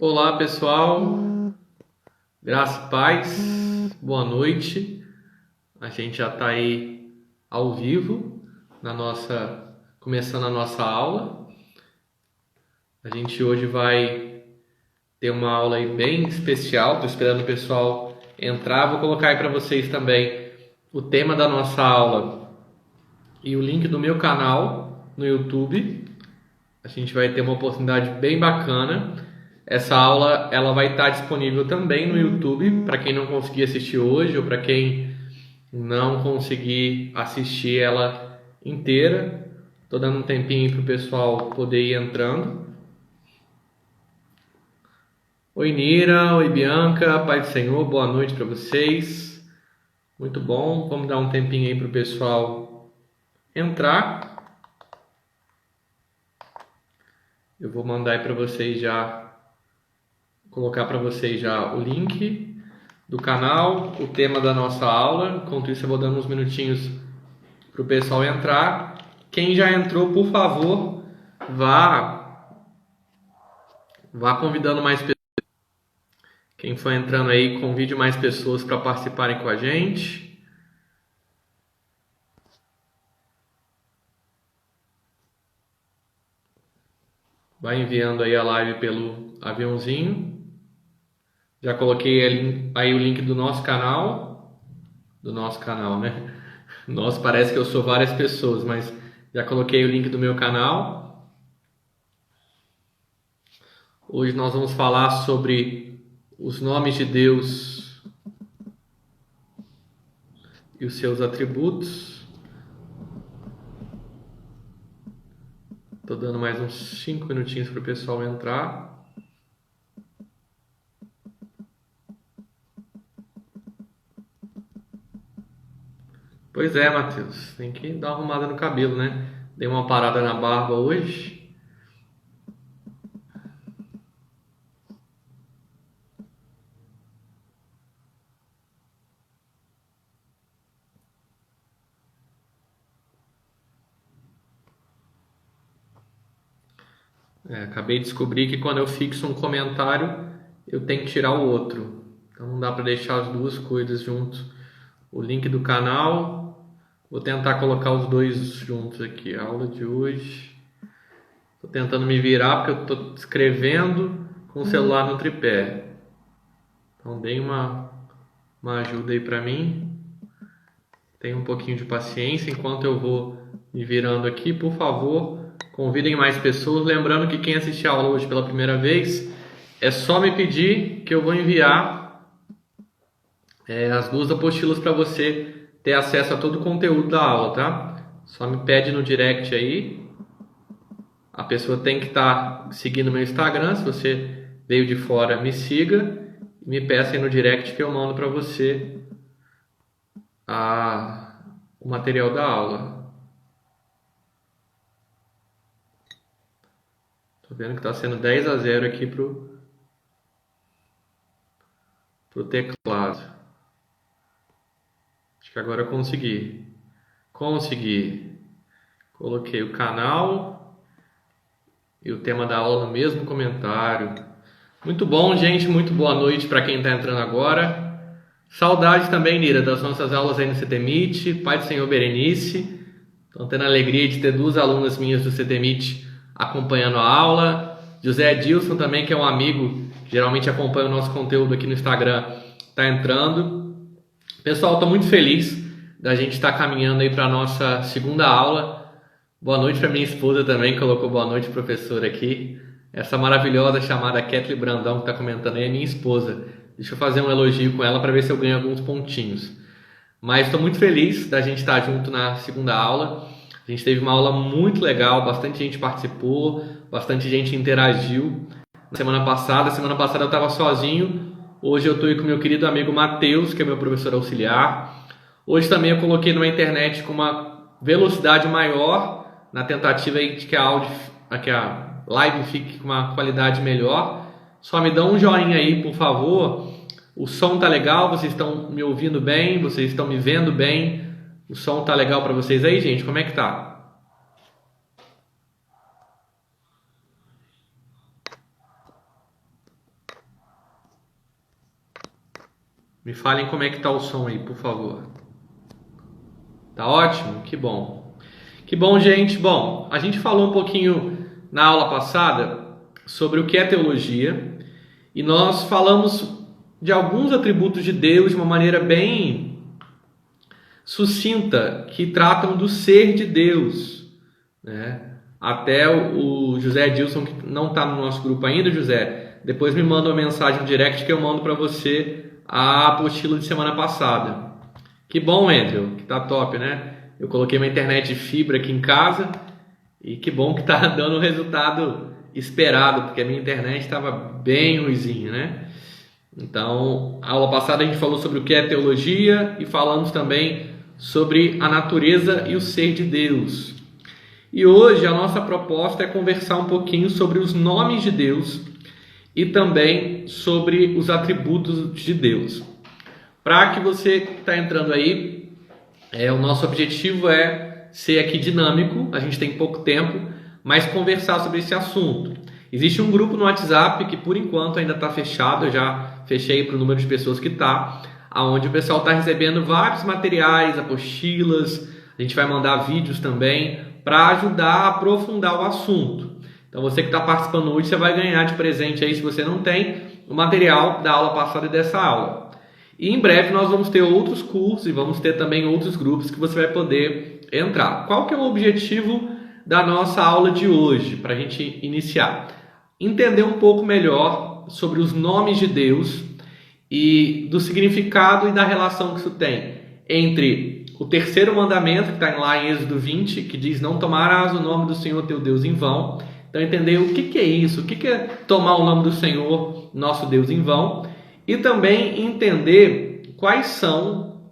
Olá pessoal, graça e paz, boa noite. A gente já está aí ao vivo começando a nossa aula. A gente hoje vai ter uma aula aí bem especial. Estou esperando o pessoal entrar. Vou colocar aí para vocês também o tema da nossa aula e o link do meu canal no YouTube. A gente vai ter uma oportunidade bem bacana. Essa aula ela vai estar disponível também no YouTube para quem não conseguir assistir hoje ou para quem não conseguir assistir ela inteira. Estou dando um tempinho para o pessoal poder ir entrando. Oi Nira, oi Bianca, Pai do Senhor, boa noite para vocês. Muito bom, vamos dar um tempinho aí para o pessoal entrar. Eu vou mandar aí para vocês colocar para vocês já o link do canal, o tema da nossa aula. Enquanto isso eu vou dando uns minutinhos para o pessoal entrar. Quem já entrou, por favor, vá convidando mais pessoas. Quem for entrando aí, convide mais pessoas para participarem com a gente. Vai enviando aí a live pelo aviãozinho. Já coloquei aí o link do nosso canal. Do nosso canal, né? Nossa, parece que eu sou várias pessoas, mas já coloquei o link do meu canal. Hoje nós vamos falar sobre os nomes de Deus e os seus atributos. Estou dando mais uns 5 minutinhos para o pessoal entrar. Pois é, Matheus, tem que dar uma arrumada no cabelo, né? Dei uma parada na barba hoje. Acabei de descobrir que quando eu fixo um comentário, eu tenho que tirar o outro. Então não dá para deixar as duas coisas juntos. O link do canal, vou tentar colocar os dois juntos aqui. A aula de hoje. Estou tentando me virar porque eu estou escrevendo com o celular no tripé. Então deem uma ajuda aí para mim. Tenha um pouquinho de paciência enquanto eu vou me virando aqui. Por favor, convidem mais pessoas. Lembrando que quem assistir a aula hoje pela primeira vez, é só me pedir que eu vou enviar as duas apostilas para você ter acesso a todo o conteúdo da aula, tá? Só me pede no direct aí. A pessoa tem que estar seguindo meu Instagram. Se você veio de fora, me siga. Me peça aí no direct que eu mando para você o material da aula. Tô vendo que está sendo 10-0 aqui pro teclado. Acho que agora eu consegui. Coloquei o canal e o tema da aula no mesmo comentário. Muito bom, gente. Muito boa noite para quem está entrando agora. Saudade também, Nira, das nossas aulas aí no CTMeet. Pai do Senhor Berenice. Estou tendo a alegria de ter duas alunas minhas do CTMeet acompanhando a aula. José Edilson também, que é um amigo que geralmente acompanha o nosso conteúdo aqui no Instagram, está entrando. Pessoal, estou muito feliz da gente estar caminhando aí para a nossa segunda aula. Boa noite para minha esposa também, que colocou boa noite, professora, aqui. Essa maravilhosa chamada Kathleen Brandão que está comentando aí é minha esposa. Deixa eu fazer um elogio com ela para ver se eu ganho alguns pontinhos. Mas estou muito feliz da gente estar junto na segunda aula. A gente teve uma aula muito legal, bastante gente participou, bastante gente interagiu. Semana passada eu estava sozinho. Hoje eu estou aí com meu querido amigo Matheus, que é meu professor auxiliar. Hoje também eu coloquei numa internet com uma velocidade maior, na tentativa aí de que a live fique com uma qualidade melhor. Só me dão um joinha aí, por favor. O som tá legal, vocês estão me ouvindo bem, vocês estão me vendo bem. O som tá legal para vocês aí, gente? Como é que tá? Me falem como é que tá o som aí, por favor. Tá ótimo? Que bom. Que bom, gente. Bom, a gente falou um pouquinho na aula passada sobre o que é teologia e nós falamos de alguns atributos de Deus de uma maneira bem sucinta, que tratam do ser de Deus, né? Até o José Edilson, que não está no nosso grupo ainda, José, depois me manda uma mensagem direct que eu mando para você a apostila de semana passada. Que bom, Andrew, que tá top, né? Eu coloquei uma internet de fibra aqui em casa e que bom que tá dando o resultado esperado, porque a minha internet estava bem ruizinha, né? Então, a aula passada a gente falou sobre o que é teologia e falamos também sobre a natureza e o ser de Deus. E hoje a nossa proposta é conversar um pouquinho sobre os nomes de Deus e também sobre os atributos de Deus. Para que você que está entrando aí, o nosso objetivo é ser aqui dinâmico, a gente tem pouco tempo, mas conversar sobre esse assunto. Existe um grupo no WhatsApp que por enquanto ainda está fechado, eu já fechei para o número de pessoas que está, onde o pessoal está recebendo vários materiais, apostilas, a gente vai mandar vídeos também para ajudar a aprofundar o assunto. Então você que está participando hoje, você vai ganhar de presente aí, se você não tem, o material da aula passada e dessa aula. E em breve nós vamos ter outros cursos e vamos ter também outros grupos que você vai poder entrar. Qual que é o objetivo da nossa aula de hoje, para a gente iniciar? Entender um pouco melhor sobre os nomes de Deus e do significado e da relação que isso tem entre o terceiro mandamento, que está lá em Êxodo 20, que diz: não tomarás o nome do Senhor teu Deus em vão. Então entender o que é isso, o que é tomar o nome do Senhor, nosso Deus, em vão. E também entender quais são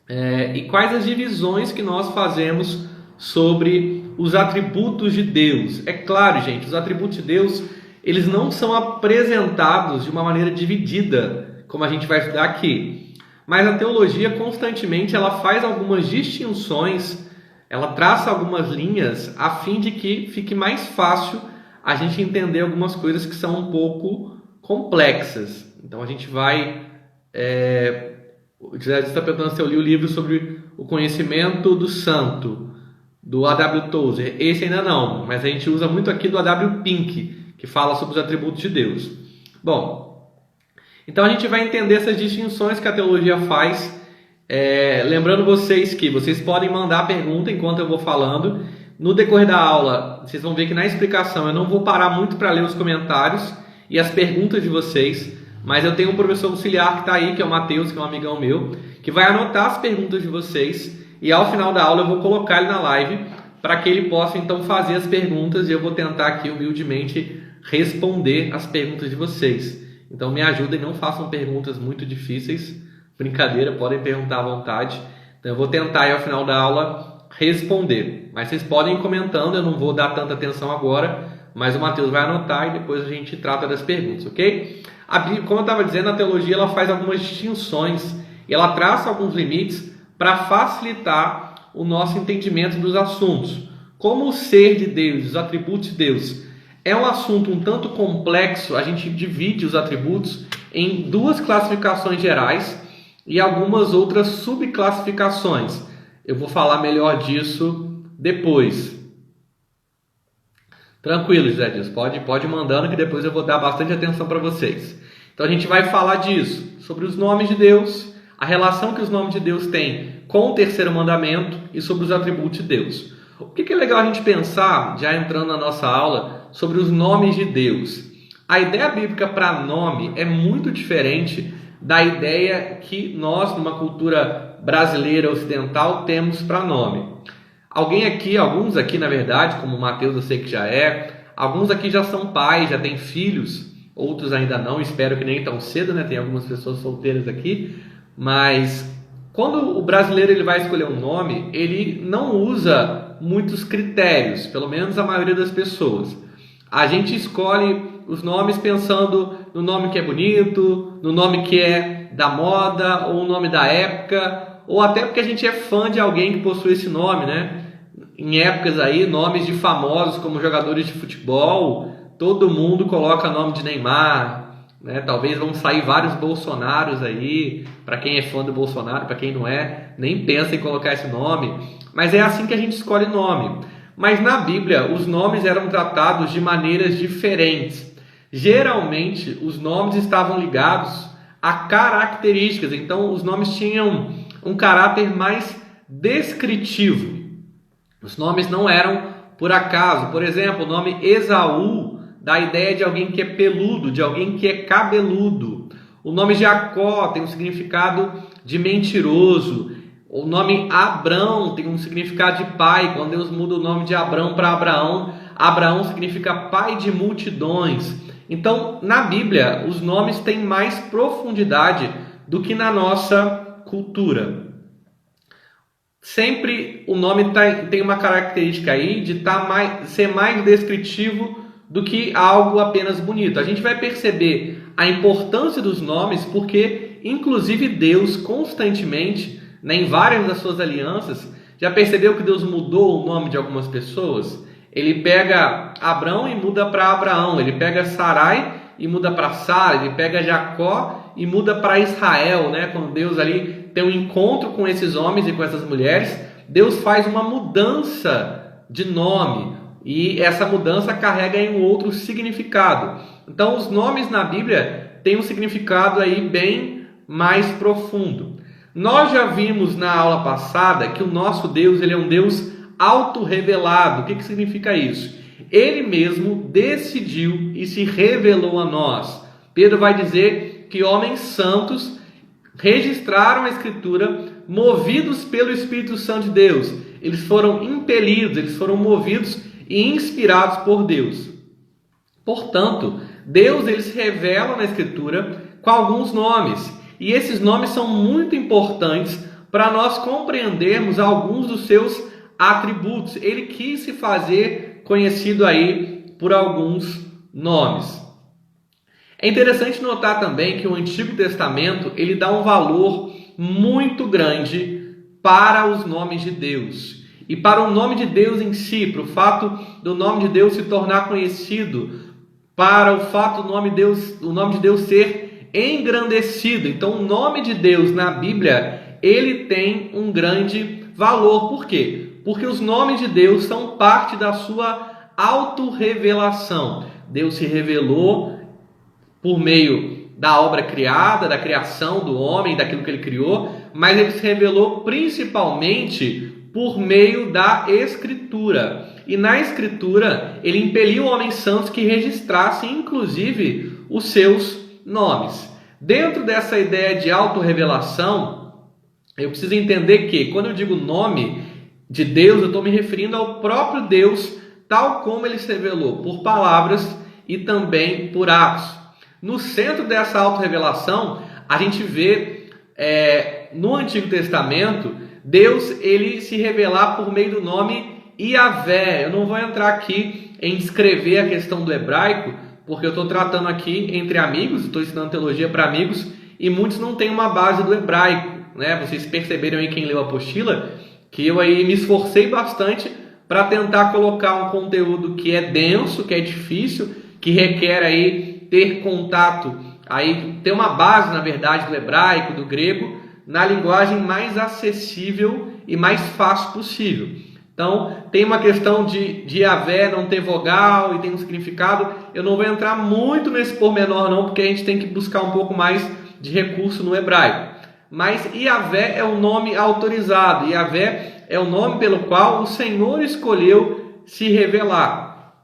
e quais as divisões que nós fazemos sobre os atributos de Deus. É claro, gente, os atributos de Deus, eles não são apresentados de uma maneira dividida, como a gente vai estudar aqui. Mas a teologia constantemente ela faz algumas distinções, ela traça algumas linhas a fim de que fique mais fácil a gente entender algumas coisas que são um pouco complexas. Então a gente vai... O José está perguntando se eu li o livro sobre o conhecimento do santo, do A.W. Tozer. Esse ainda não, mas a gente usa muito aqui do A.W. Pink, que fala sobre os atributos de Deus. Bom, então a gente vai entender essas distinções que a teologia faz. Lembrando vocês que vocês podem mandar pergunta enquanto eu vou falando. No decorrer da aula, vocês vão ver que na explicação eu não vou parar muito para ler os comentários e as perguntas de vocês, mas eu tenho um professor auxiliar que está aí, que é o Matheus, que é um amigão meu, que vai anotar as perguntas de vocês e ao final da aula eu vou colocar ele na live para que ele possa então fazer as perguntas e eu vou tentar aqui humildemente responder as perguntas de vocês. Então me ajudem, não façam perguntas muito difíceis, brincadeira, podem perguntar à vontade. Então eu vou tentar aí ao final da aula responder, mas vocês podem ir comentando, eu não vou dar tanta atenção agora, mas o Matheus vai anotar e depois a gente trata das perguntas, ok? Como eu estava dizendo, a teologia ela faz algumas distinções e ela traça alguns limites para facilitar o nosso entendimento dos assuntos. Como o ser de Deus, os atributos de Deus, é um assunto um tanto complexo, a gente divide os atributos em duas classificações gerais e algumas outras subclassificações. Eu vou falar melhor disso depois. Tranquilo, José Dias, pode ir mandando que depois eu vou dar bastante atenção para vocês. Então a gente vai falar disso, sobre os nomes de Deus, a relação que os nomes de Deus têm com o terceiro mandamento e sobre os atributos de Deus. O que é legal a gente pensar, já entrando na nossa aula, sobre os nomes de Deus? A ideia bíblica para nome é muito diferente da ideia que nós, numa cultura brasileira ocidental, temos para nome. Alguns aqui, na verdade, como o Matheus, eu sei que já alguns aqui já são pais, já têm filhos, outros ainda não, espero que nem tão cedo, né? Tem algumas pessoas solteiras aqui, mas quando o brasileiro ele vai escolher um nome, ele não usa muitos critérios, pelo menos a maioria das pessoas. A gente escolhe os nomes pensando no nome que é bonito, no nome que é da moda, ou o nome da época, ou até porque a gente é fã de alguém que possui esse nome, né? Em épocas aí, nomes de famosos como jogadores de futebol, todo mundo coloca nome de Neymar, né? Talvez vão sair vários Bolsonaros aí, para quem é fã do Bolsonaro, para quem não é, nem pensa em colocar esse nome, mas é assim que a gente escolhe nome. Mas na Bíblia, os nomes eram tratados de maneiras diferentes. Geralmente, os nomes estavam ligados a características, então os nomes tinham um caráter mais descritivo. Os nomes não eram por acaso. Por exemplo, o nome Esaú dá a ideia de alguém que é peludo, de alguém que é cabeludo. O nome Jacó tem um significado de mentiroso. O nome Abrão tem um significado de pai. Quando Deus muda o nome de Abrão para Abraão, Abraão significa pai de multidões. Então, na Bíblia, os nomes têm mais profundidade do que na nossa cultura. Sempre o nome tem uma característica aí de ser mais descritivo do que algo apenas bonito. A gente vai perceber a importância dos nomes porque, inclusive, Deus constantemente, né, em várias das suas alianças, já percebeu que Deus mudou o nome de algumas pessoas? Ele pega Abrão e muda para Abraão, ele pega Sarai e muda para Sara, ele pega Jacó e muda para Israel, né? Quando Deus ali tem um encontro com esses homens e com essas mulheres, Deus faz uma mudança de nome e essa mudança carrega em um outro significado. Então os nomes na Bíblia têm um significado aí bem mais profundo. Nós já vimos na aula passada que o nosso Deus, ele é um Deus autorrevelado. O que significa isso? Ele mesmo decidiu e se revelou a nós. Pedro vai dizer que homens santos registraram a Escritura movidos pelo Espírito Santo de Deus. Eles foram impelidos, eles foram movidos e inspirados por Deus. Portanto, Deus ele se revela na Escritura com alguns nomes. E esses nomes são muito importantes para nós compreendermos alguns dos seus atributos. Ele quis se fazer conhecido aí por alguns nomes. É interessante notar também que o Antigo Testamento ele dá um valor muito grande para os nomes de Deus e para o nome de Deus em si, para o fato do nome de Deus se tornar conhecido, para o fato do nome de Deus ser engrandecido. Então, o nome de Deus na Bíblia ele tem um grande valor. Por quê? Porque os nomes de Deus são parte da sua autorrevelação. Deus se revelou por meio da obra criada, da criação do homem, daquilo que ele criou, mas ele se revelou principalmente por meio da Escritura. E na Escritura, ele impeliu homens santos que registrassem, inclusive, os seus nomes. Dentro dessa ideia de autorrevelação, eu preciso entender que, quando eu digo nome de Deus, eu estou me referindo ao próprio Deus, tal como ele se revelou, por palavras e também por atos. No centro dessa autorrevelação, a gente vê no Antigo Testamento, Deus ele se revelar por meio do nome Iavé. Eu não vou entrar aqui em descrever a questão do hebraico, porque eu estou tratando aqui entre amigos, estou ensinando teologia para amigos, e muitos não têm uma base do hebraico, né? Vocês perceberam aí, quem leu a apostila, que eu aí me esforcei bastante para tentar colocar um conteúdo que é denso, que é difícil, que requer aí ter contato, aí ter uma base, na verdade, do hebraico, do grego, na linguagem mais acessível e mais fácil possível. Então, tem uma questão de Iavé não ter vogal e tem um significado. Eu não vou entrar muito nesse pormenor não, porque a gente tem que buscar um pouco mais de recurso no hebraico. Mas Iavé é o nome autorizado. Iavé é o nome pelo qual o Senhor escolheu se revelar.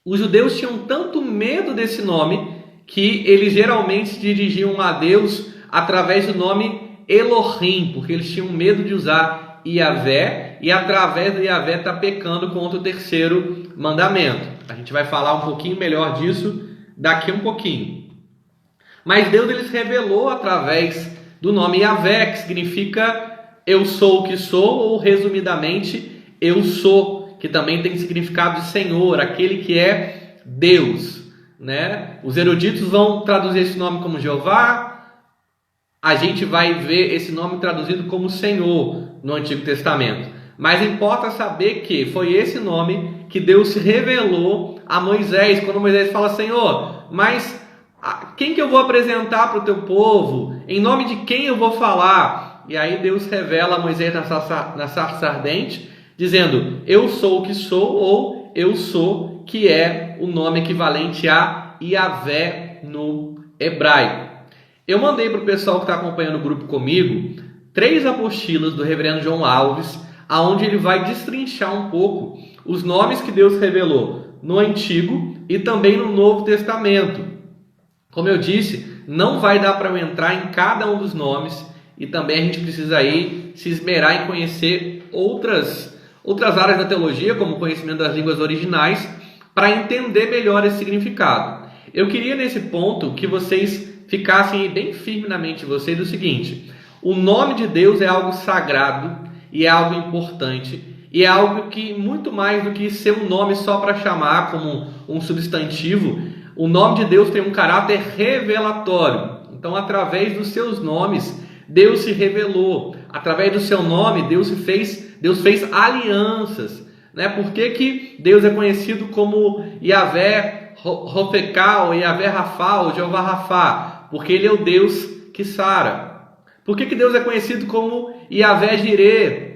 Os judeus tinham tanto medo desse nome que eles geralmente se dirigiam a Deus através do nome Elohim, porque eles tinham medo de usar Iavé e através do Iavé está pecando contra o terceiro mandamento. A gente vai falar um pouquinho melhor disso daqui um pouquinho. Mas Deus ele se revelou através do nome Iavé, que significa eu sou o que sou, ou resumidamente, eu sou, que também tem significado de Senhor, aquele que é Deus, né? Os eruditos vão traduzir esse nome como Jeová. A gente vai ver esse nome traduzido como Senhor no Antigo Testamento. Mas importa saber que foi esse nome que Deus se revelou a Moisés, quando Moisés fala: Senhor, mas Quem que eu vou apresentar para o teu povo? Em nome de quem eu vou falar? E aí Deus revela a Moisés na sarça ardente, dizendo, eu sou o que sou, ou eu sou, que é o nome equivalente a Yahvé no hebraico. Eu mandei para o pessoal que está acompanhando o grupo comigo 3 apostilas do reverendo João Alves, aonde ele vai destrinchar um pouco os nomes que Deus revelou no Antigo e também no Novo Testamento. Como eu disse, não vai dar para eu entrar em cada um dos nomes e também a gente precisa aí se esmerar em conhecer outras áreas da teologia, como o conhecimento das línguas originais, para entender melhor esse significado. Eu queria nesse ponto que vocês ficassem bem firme na mente de vocês do seguinte: o nome de Deus é algo sagrado e é algo importante e é algo que muito mais do que ser um nome só para chamar como um substantivo, o nome de Deus tem um caráter revelatório. Então, através dos seus nomes, Deus se revelou. Através do seu nome, Deus fez alianças. Né? Por que Deus é conhecido como Yahvé Rofecá, ou Yahvé Rafá, ou Jeová Rafá? Porque Ele é o Deus que sara. Por que Deus é conhecido como Yahvé Jirê,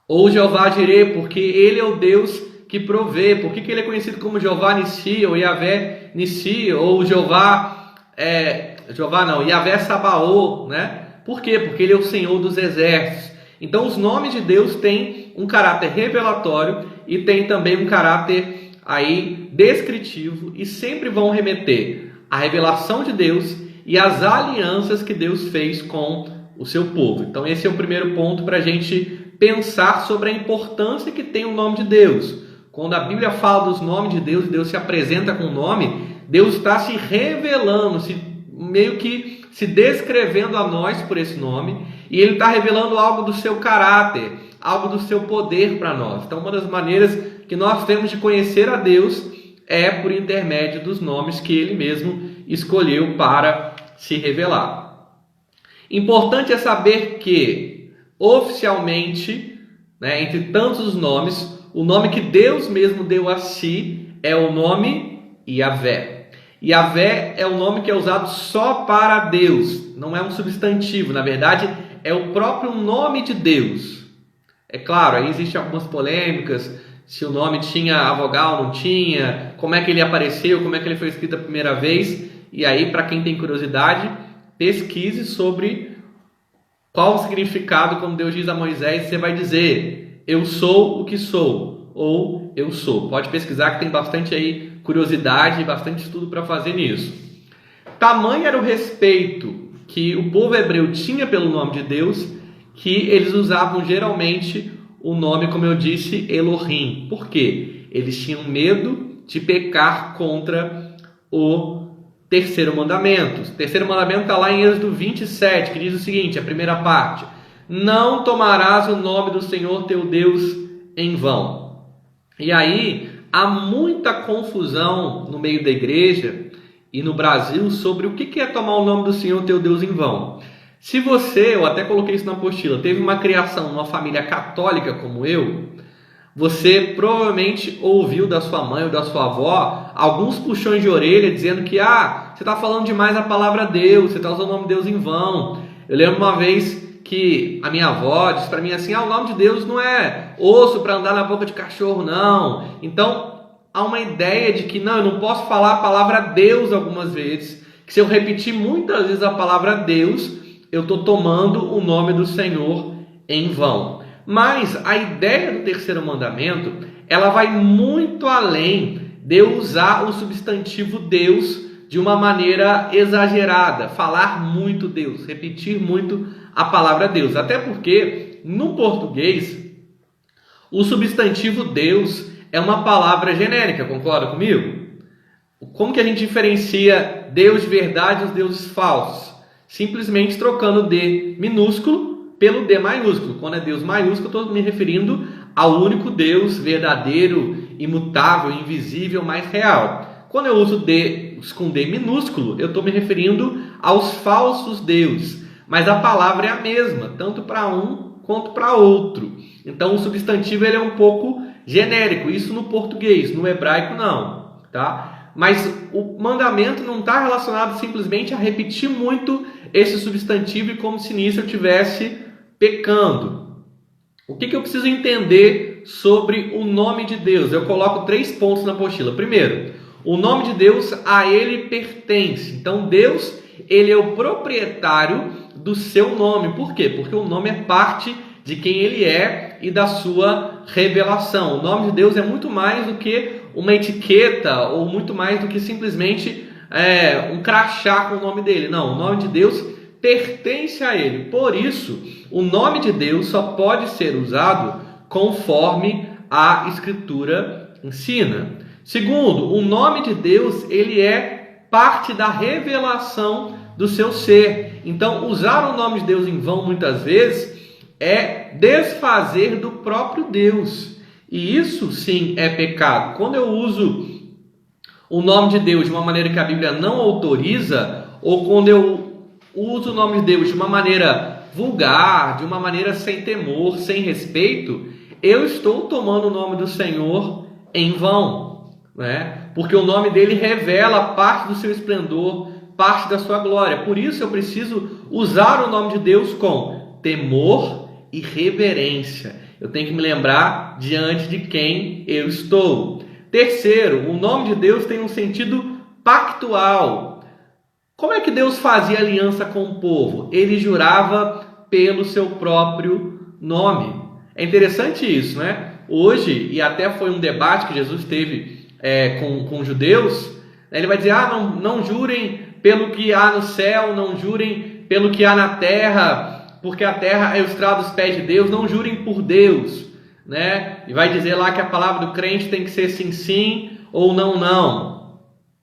ou Jeová Jirê? Porque Ele é o Deus que provê. Por que Ele é conhecido como Jeová Nissi, ou Yahvé Nissi, ou Yahvé Sabaô, né? Por quê? Porque Ele é o Senhor dos exércitos. Então, os nomes de Deus têm um caráter revelatório e tem também um caráter aí descritivo e sempre vão remeter à revelação de Deus e às alianças que Deus fez com o seu povo. Então, esse é o primeiro ponto para a gente pensar sobre a importância que tem o nome de Deus. Quando a Bíblia fala dos nomes de Deus, Deus se apresenta com o nome, Deus está se revelando, meio que se descrevendo a nós por esse nome, e Ele está revelando algo do seu caráter, algo do seu poder para nós. Então, uma das maneiras que nós temos de conhecer a Deus é por intermédio dos nomes que Ele mesmo escolheu para se revelar. Importante é saber que, oficialmente, né, entre tantos os nomes, o nome que Deus mesmo deu a si é o nome Yahvé. Yahvé é o nome que é usado só para Deus, não é um substantivo, na verdade é o próprio nome de Deus. É claro, aí existem algumas polêmicas, se o nome tinha a vogal, não tinha, como é que ele apareceu, como é que ele foi escrito a primeira vez, e aí para quem tem curiosidade, pesquise sobre qual o significado, quando Deus diz a Moisés, você vai dizer, eu sou o que sou, ou eu sou. Pode pesquisar que tem bastante aí curiosidade e bastante estudo para fazer nisso. Tamanho era o respeito que o povo hebreu tinha pelo nome de Deus, que eles usavam geralmente o nome, como eu disse, Elohim. Por quê? Eles tinham medo de pecar contra o terceiro mandamento. O terceiro mandamento está lá em Êxodo 27, que diz o seguinte, a primeira parte: não tomarás o nome do Senhor teu Deus em vão. E aí há muita confusão no meio da igreja e no Brasil sobre o que é tomar o nome do Senhor teu Deus em vão. Se você, eu até coloquei isso na apostila, teve uma criação numa família católica como eu, você provavelmente ouviu da sua mãe ou da sua avó alguns puxões de orelha dizendo que você está falando demais a palavra Deus, você está usando o nome de Deus em vão. Eu lembro uma vez que a minha avó disse para mim assim, o nome de Deus não é osso para andar na boca de cachorro, não. Então, há uma ideia de que não, eu não posso falar a palavra Deus algumas vezes, que se eu repetir muitas vezes a palavra Deus, eu estou tomando o nome do Senhor em vão. Mas a ideia do terceiro mandamento, ela vai muito além de usar o substantivo Deus de uma maneira exagerada, falar muito Deus, repetir muito a palavra Deus. Até porque, no português, o substantivo Deus é uma palavra genérica, concorda comigo? Como que a gente diferencia Deus de verdade e os deuses falsos? Simplesmente trocando o D minúsculo pelo D maiúsculo. Quando é Deus maiúsculo, eu estou me referindo ao único Deus verdadeiro, imutável, invisível, mais real. Quando eu uso Deus com D minúsculo, eu estou me referindo aos falsos deuses. Mas a palavra é a mesma, tanto para um quanto para outro. Então o substantivo ele é um pouco genérico, isso no português, no hebraico não, tá? mas o mandamento não está relacionado simplesmente a repetir muito esse substantivo e como se nisso eu estivesse pecando. O que eu preciso entender sobre o nome de Deus? Eu coloco 3 pontos na apostila. Primeiro, o nome de Deus a ele pertence. Então Deus, ele é o proprietário do seu nome. Por quê? Porque o nome é parte de quem ele é e da sua revelação. O nome de Deus é muito mais do que uma etiqueta ou muito mais do que simplesmente um crachá com o nome dele. Não, o nome de Deus pertence a ele. Por isso, o nome de Deus só pode ser usado conforme a Escritura ensina. Segundo, o nome de Deus, ele é parte da revelação do seu ser. Então, usar o nome de Deus em vão, muitas vezes, é desfazer do próprio Deus. E isso, sim, é pecado. Quando eu uso o nome de Deus de uma maneira que a Bíblia não autoriza, ou quando eu uso o nome de Deus de uma maneira vulgar, de uma maneira sem temor, sem respeito, eu estou tomando o nome do Senhor em vão, né? Porque o nome dele revela parte do seu esplendor, parte da sua glória. Por isso eu preciso usar o nome de Deus com temor e reverência. Eu tenho que me lembrar diante de quem eu estou. Terceiro, o nome de Deus tem um sentido pactual. Como é que Deus fazia aliança com o povo? Ele jurava pelo seu próprio nome. É interessante isso, né? Hoje, e até foi um debate que Jesus teve com os judeus, ele vai dizer, não jurem pelo que há no céu, não jurem pelo que há na terra, porque a terra é o estrado dos pés de Deus, não jurem por Deus, né? E vai dizer lá que a palavra do crente tem que ser sim, sim, ou não, não.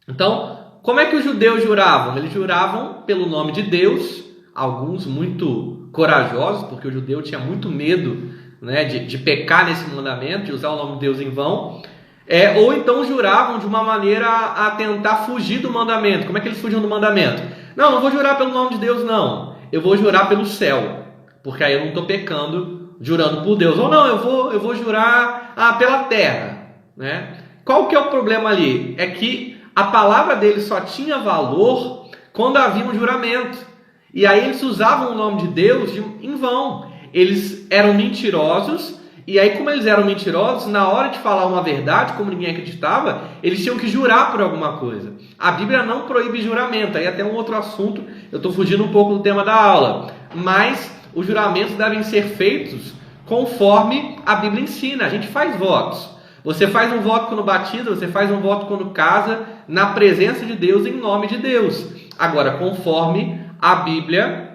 Então, como é que os judeus juravam? Eles juravam pelo nome de Deus, alguns muito corajosos, porque o judeu tinha muito medo, né, de pecar nesse mandamento, de usar o nome de Deus em vão, ou então juravam de uma maneira a tentar fugir do mandamento. Como é que eles fugiam do mandamento? Não vou jurar pelo nome de Deus, não. Eu vou jurar pelo céu, porque aí eu não estou pecando jurando por Deus. Ou não, eu vou jurar pela terra, né? Qual que é o problema ali? É que a palavra deles só tinha valor quando havia um juramento. E aí eles usavam o nome de Deus em vão. Eles eram mentirosos, e aí como eles eram mentirosos, na hora de falar uma verdade, como ninguém acreditava, eles tinham que jurar por alguma coisa. A Bíblia não proíbe juramento, aí até um outro assunto, eu estou fugindo um pouco do tema da aula, mas os juramentos devem ser feitos conforme a Bíblia ensina. A gente faz votos. Você faz um voto quando batiza, você faz um voto quando casa, na presença de Deus, em nome de Deus. Agora, conforme a Bíblia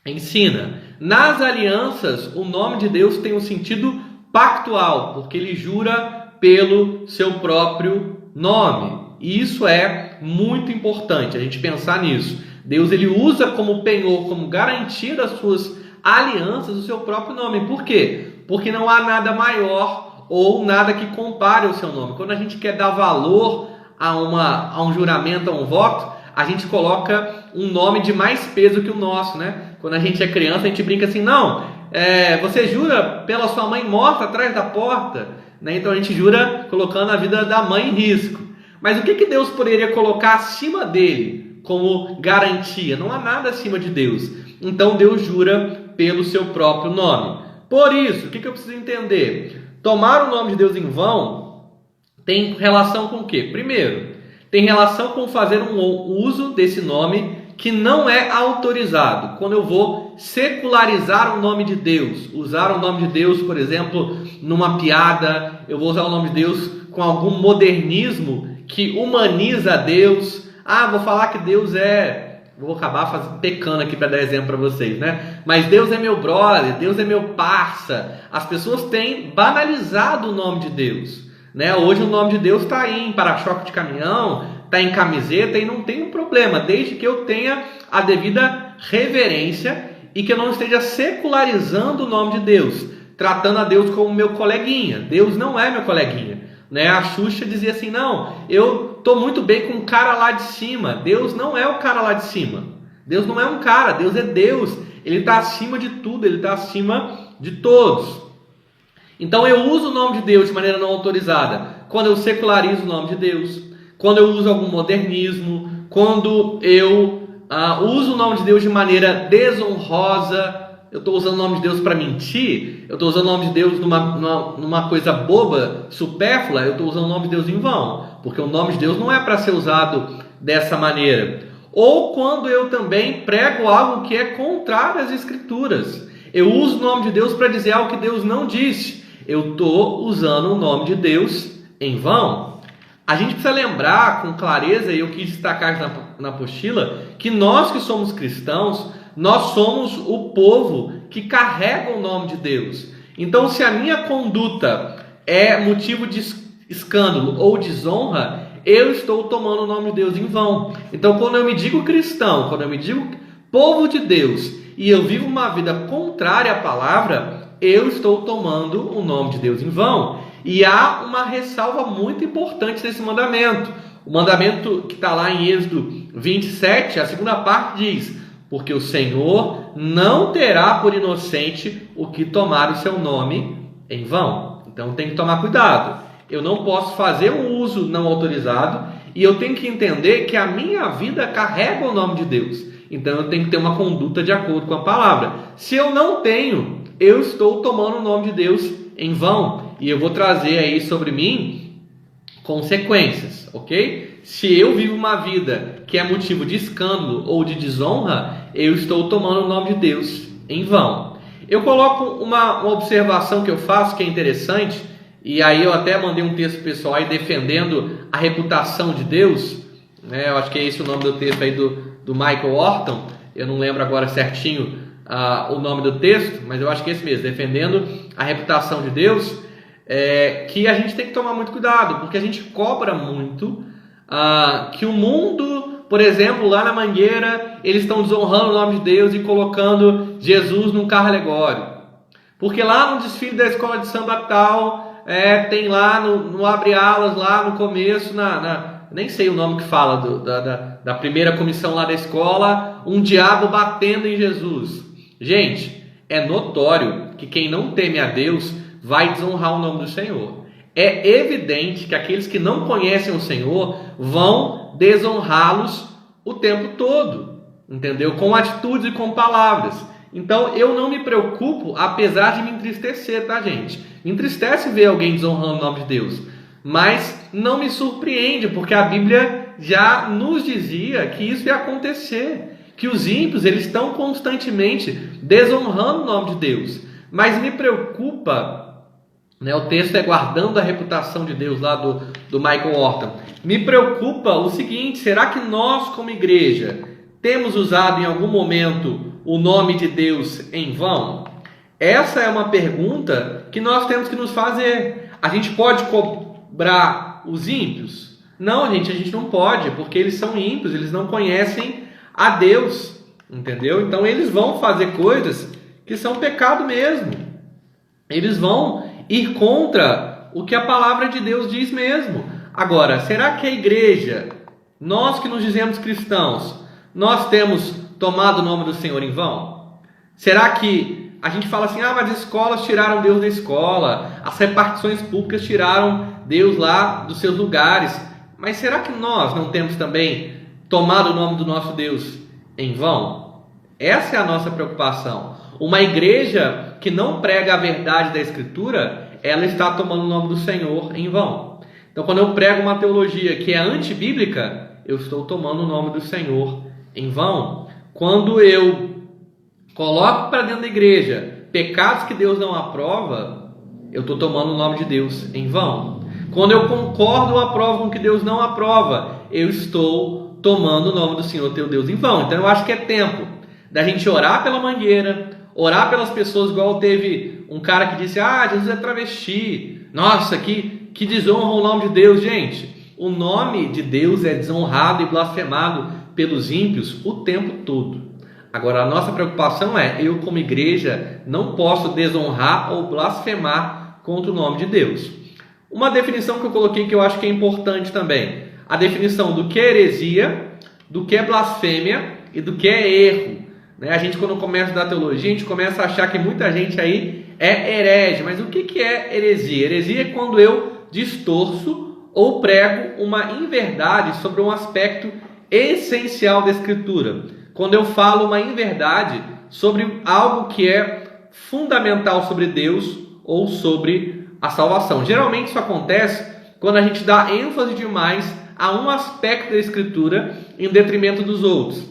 ensina. Nas alianças, o nome de Deus tem um sentido pactual, porque ele jura pelo seu próprio nome. E isso é muito importante, a gente pensar nisso. Deus, ele usa como penhor, como garantia das suas alianças, o seu próprio nome. Por quê? Porque não há nada maior ou nada que compare ao seu nome. Quando a gente quer dar valor a um juramento, a um voto, a gente coloca um nome de mais peso que o nosso, né? Quando a gente é criança, a gente brinca assim, você jura pela sua mãe morta atrás da porta, né? Então a gente jura colocando a vida da mãe em risco. Mas o que Deus poderia colocar acima dele como garantia? Não há nada acima de Deus. Então Deus jura pelo seu próprio nome. Por isso, o que eu preciso entender? Tomar o nome de Deus em vão tem relação com o quê? Primeiro, tem relação com fazer um uso desse nome que não é autorizado. Quando eu vou secularizar o nome de Deus, usar o nome de Deus, por exemplo, numa piada, eu vou usar o nome de Deus com algum modernismo que humaniza Deus. Vou falar que Deus vou acabar pecando aqui para dar exemplo para vocês, né? Mas Deus é meu brother, Deus é meu parça. As pessoas têm banalizado o nome de Deus, né? Hoje o nome de Deus está aí em para-choque de caminhão, está em camiseta, e não tem um problema, desde que eu tenha a devida reverência e que eu não esteja secularizando o nome de Deus, tratando a Deus como meu coleguinha. Deus não é meu coleguinha, né? A Xuxa dizia assim, eu estou muito bem com o cara lá de cima. Deus não é o cara lá de cima. Deus não é um cara, Deus é Deus. Ele está acima de tudo, ele está acima de todos. Então eu uso o nome de Deus de maneira não autorizada quando eu secularizo o nome de Deus, quando eu uso algum modernismo, quando eu uso o nome de Deus de maneira desonrosa, eu estou usando o nome de Deus para mentir, eu estou usando o nome de Deus numa coisa boba, supérflua, eu estou usando o nome de Deus em vão, porque o nome de Deus não é para ser usado dessa maneira. Ou quando eu também prego algo que é contrário às Escrituras, eu uso o nome de Deus para dizer algo que Deus não disse, eu estou usando o nome de Deus em vão. A gente precisa lembrar com clareza, e eu quis destacar na apostila, que nós que somos cristãos, nós somos o povo que carrega o nome de Deus. Então, se a minha conduta é motivo de escândalo ou desonra, eu estou tomando o nome de Deus em vão. Então, quando eu me digo cristão, quando eu me digo povo de Deus, e eu vivo uma vida contrária à palavra, eu estou tomando o nome de Deus em vão. E há uma ressalva muito importante nesse mandamento. O mandamento que está lá em Êxodo 27, a segunda parte diz: porque o Senhor não terá por inocente o que tomar o seu nome em vão. Então tem que tomar cuidado. Eu não posso fazer um uso não autorizado e eu tenho que entender que a minha vida carrega o nome de Deus. Então eu tenho que ter uma conduta de acordo com a palavra. Se eu não tenho, eu estou tomando o nome de Deus em vão. E eu vou trazer aí sobre mim consequências, ok? Se eu vivo uma vida que é motivo de escândalo ou de desonra, eu estou tomando o nome de Deus em vão. Eu coloco uma observação que eu faço que é interessante, e aí eu até mandei um texto pessoal aí defendendo a reputação de Deus, né? Eu acho que é esse o nome do texto aí do Michael Horton, eu não lembro agora certinho o nome do texto, mas eu acho que é esse mesmo, defendendo a reputação de Deus, que a gente tem que tomar muito cuidado, porque a gente cobra muito que o mundo, por exemplo, lá na Mangueira, eles estão desonrando o nome de Deus e colocando Jesus num carro alegórico. Porque lá no desfile da escola de samba tal, tem lá no Abre Alas, lá no começo, nem sei o nome que fala da primeira comissão lá da escola, um diabo batendo em Jesus. Gente, é notório que quem não teme a Deus vai desonrar o nome do Senhor. É evidente que aqueles que não conhecem o Senhor vão desonrá-los o tempo todo, entendeu? Com atitudes e com palavras. Então eu não me preocupo, apesar de me entristecer, tá, gente? Me entristece ver alguém desonrando o nome de Deus, mas não me surpreende, porque a Bíblia já nos dizia que isso ia acontecer, que os ímpios eles estão constantemente desonrando o nome de Deus. Mas me preocupa, né, o texto é guardando a reputação de Deus lá do Michael Horton. Me preocupa o seguinte: será que nós como igreja temos usado em algum momento o nome de Deus em vão? Essa é uma pergunta que nós temos que nos fazer. A gente pode cobrar os ímpios? Não, gente, a gente não pode, porque eles são ímpios, eles não conhecem a Deus, entendeu? Então eles vão fazer coisas que são pecado mesmo. Eles vão ir contra o que a palavra de Deus diz mesmo. Agora, será que a igreja, nós que nos dizemos cristãos, nós temos tomado o nome do Senhor em vão? Será que a gente fala assim, mas as escolas tiraram Deus da escola, as repartições públicas tiraram Deus lá dos seus lugares, mas será que nós não temos também tomado o nome do nosso Deus em vão? Essa é a nossa preocupação. Uma igreja que não prega a verdade da Escritura, ela está tomando o nome do Senhor em vão. Então, quando eu prego uma teologia que é antibíblica, eu estou tomando o nome do Senhor em vão. Quando eu coloco para dentro da igreja pecados que Deus não aprova, eu estou tomando o nome de Deus em vão. Quando eu concordo ou aprovo com o que Deus não aprova, eu estou tomando o nome do Senhor teu Deus em vão. Então eu acho que é tempo da gente orar pela Mangueira, orar pelas pessoas, igual teve um cara que disse, Jesus é travesti, nossa, que desonra o nome de Deus. Gente, o nome de Deus é desonrado e blasfemado pelos ímpios o tempo todo. Agora, a nossa preocupação é, eu como igreja não posso desonrar ou blasfemar contra o nome de Deus. Uma definição que eu coloquei que eu acho que é importante também, a definição do que é heresia, do que é blasfêmia e do que é erro. A gente, quando começa a dar teologia, a gente começa a achar que muita gente aí é herege. Mas o que é heresia? Heresia é quando eu distorço ou prego uma inverdade sobre um aspecto essencial da Escritura. Quando eu falo uma inverdade sobre algo que é fundamental sobre Deus ou sobre a salvação. Geralmente isso acontece quando a gente dá ênfase demais a um aspecto da Escritura em detrimento dos outros.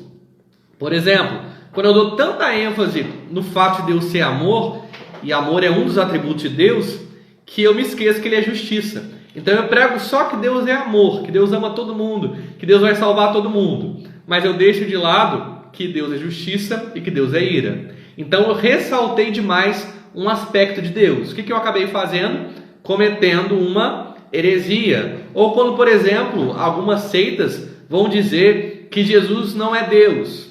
Por exemplo, quando eu dou tanta ênfase no fato de Deus ser amor, e amor é um dos atributos de Deus, que eu me esqueço que Ele é justiça. Então eu prego só que Deus é amor, que Deus ama todo mundo, que Deus vai salvar todo mundo. Mas eu deixo de lado que Deus é justiça e que Deus é ira. Então eu ressaltei demais um aspecto de Deus. O que eu acabei fazendo? Cometendo uma heresia. Ou quando, por exemplo, algumas seitas vão dizer que Jesus não é Deus.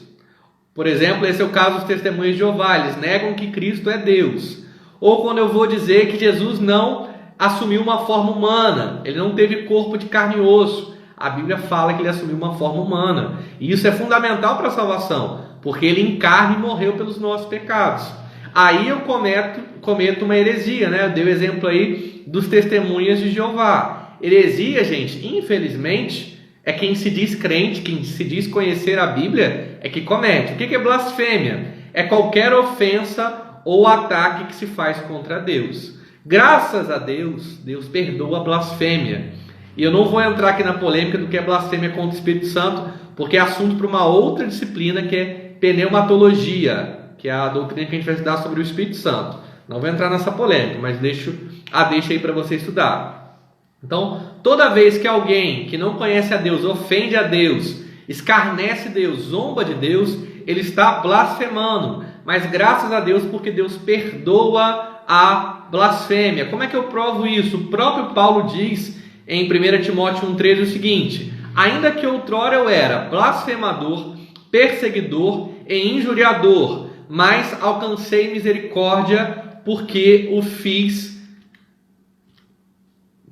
Por exemplo, esse é o caso dos testemunhas de Jeová, eles negam que Cristo é Deus. Ou quando eu vou dizer que Jesus não assumiu uma forma humana, ele não teve corpo de carne e osso. A Bíblia fala que ele assumiu uma forma humana. E isso é fundamental para a salvação, porque ele encarna e morreu pelos nossos pecados. Aí eu cometo uma heresia, né? Eu dei o exemplo aí dos testemunhas de Jeová. Heresia, gente, infelizmente, é quem se diz crente, quem se diz conhecer a Bíblia, é que comete. O que é blasfêmia? É qualquer ofensa ou ataque que se faz contra Deus. Graças a Deus, Deus perdoa a blasfêmia. E eu não vou entrar aqui na polêmica do que é blasfêmia contra o Espírito Santo, porque é assunto para uma outra disciplina que é pneumatologia, que é a doutrina que a gente vai estudar sobre o Espírito Santo. Não vou entrar nessa polêmica, mas deixa aí para você estudar. Então, toda vez que alguém que não conhece a Deus, ofende a Deus, escarnece Deus, zomba de Deus, ele está blasfemando. Mas graças a Deus, porque Deus perdoa a blasfêmia. Como é que eu provo isso? O próprio Paulo diz em 1 Timóteo 1,13 o seguinte: ainda que outrora eu era blasfemador, perseguidor e injuriador, mas alcancei misericórdia porque o fiz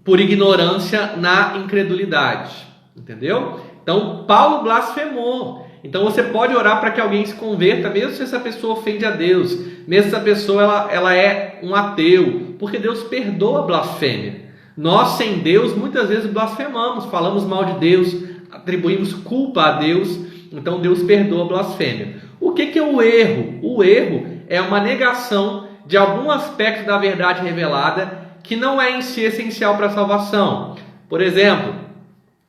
por ignorância na incredulidade. Entendeu? Então, Paulo blasfemou. Então, você pode orar para que alguém se converta, mesmo se essa pessoa ofende a Deus, mesmo se essa pessoa ela é um ateu, porque Deus perdoa a blasfêmia. Nós, sem Deus, muitas vezes blasfemamos, falamos mal de Deus, atribuímos culpa a Deus, então Deus perdoa a blasfêmia. O que é o erro? O erro é uma negação de algum aspecto da verdade revelada que não é em si essencial para a salvação. Por exemplo,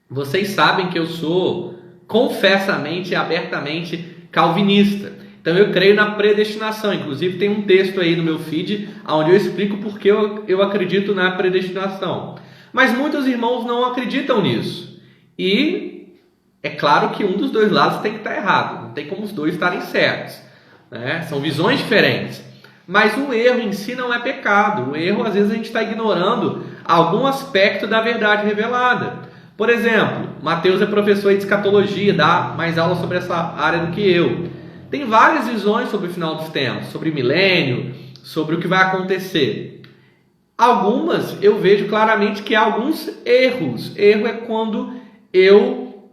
vocês sabem que eu sou confessamente e abertamente calvinista. Então eu creio na predestinação. Inclusive tem um texto aí no meu feed onde eu explico porque eu acredito na predestinação. Mas muitos irmãos não acreditam nisso. E é claro que um dos dois lados tem que estar errado. Não tem como os dois estarem certos, né? São visões diferentes. Mas o erro em si não é pecado. O erro, às vezes, a gente está ignorando algum aspecto da verdade revelada. Por exemplo, Mateus é professor de escatologia, dá mais aula sobre essa área do que eu. Tem várias visões sobre o final dos tempos, sobre milênio, sobre o que vai acontecer. Algumas eu vejo claramente que há alguns erros. Erro é quando eu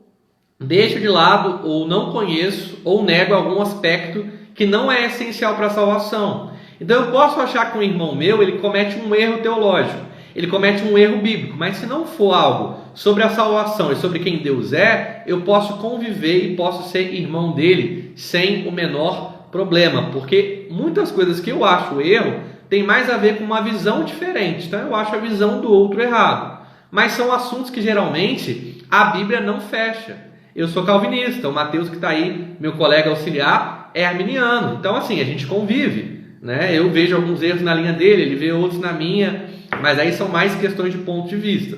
deixo de lado, ou não conheço, ou nego algum aspecto que não é essencial para a salvação. Então eu posso achar que um irmão meu, ele comete um erro teológico, ele comete um erro bíblico, mas se não for algo sobre a salvação e sobre quem Deus é, eu posso conviver e posso ser irmão dele sem o menor problema, porque muitas coisas que eu acho erro tem mais a ver com uma visão diferente, então eu acho a visão do outro errado, mas são assuntos que geralmente a Bíblia não fecha. Eu sou calvinista, o Mateus que está aí, meu colega auxiliar, é arminiano, então assim, a gente convive, né? Eu vejo alguns erros na linha dele, ele vê outros na minha, mas aí são mais questões de ponto de vista.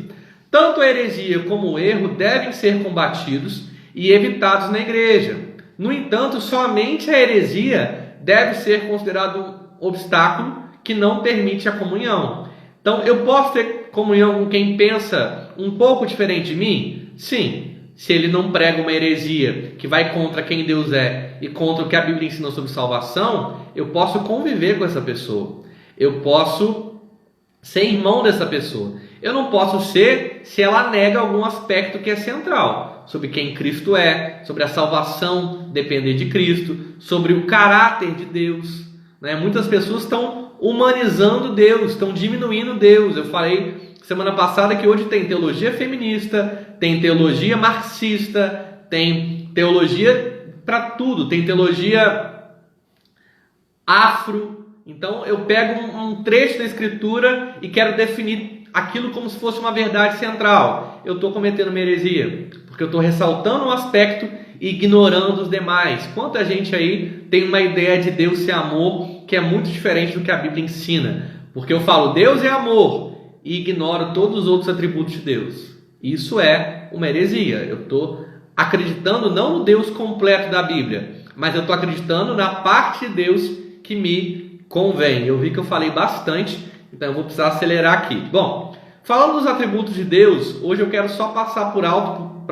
Tanto a heresia como o erro devem ser combatidos e evitados na igreja. No entanto, somente a heresia deve ser considerado um obstáculo que não permite a comunhão. Então, eu posso ter comunhão com quem pensa um pouco diferente de mim? Sim. Se ele não prega uma heresia que vai contra quem Deus é e contra o que a Bíblia ensina sobre salvação, eu posso conviver com essa pessoa. Eu posso ser irmão dessa pessoa. Eu não posso ser se ela nega algum aspecto que é central, sobre quem Cristo é, sobre a salvação depender de Cristo, sobre o caráter de Deus, né? Muitas pessoas estão humanizando Deus, estão diminuindo Deus. Eu falei semana passada que hoje tem teologia feminista, tem teologia marxista, tem teologia para tudo, tem teologia afro. Então eu pego um trecho da Escritura e quero definir aquilo como se fosse uma verdade central. Eu estou cometendo uma heresia, porque eu estou ressaltando um aspecto e ignorando os demais. Quanta gente aí tem uma ideia de Deus ser amor que é muito diferente do que a Bíblia ensina. Porque eu falo Deus é amor e ignoro todos os outros atributos de Deus. Isso é uma heresia. Eu estou acreditando não no Deus completo da Bíblia, mas eu estou acreditando na parte de Deus que me convém. Eu vi que eu falei bastante, então eu vou precisar acelerar aqui. Bom, falando dos atributos de Deus, hoje eu quero só passar por alto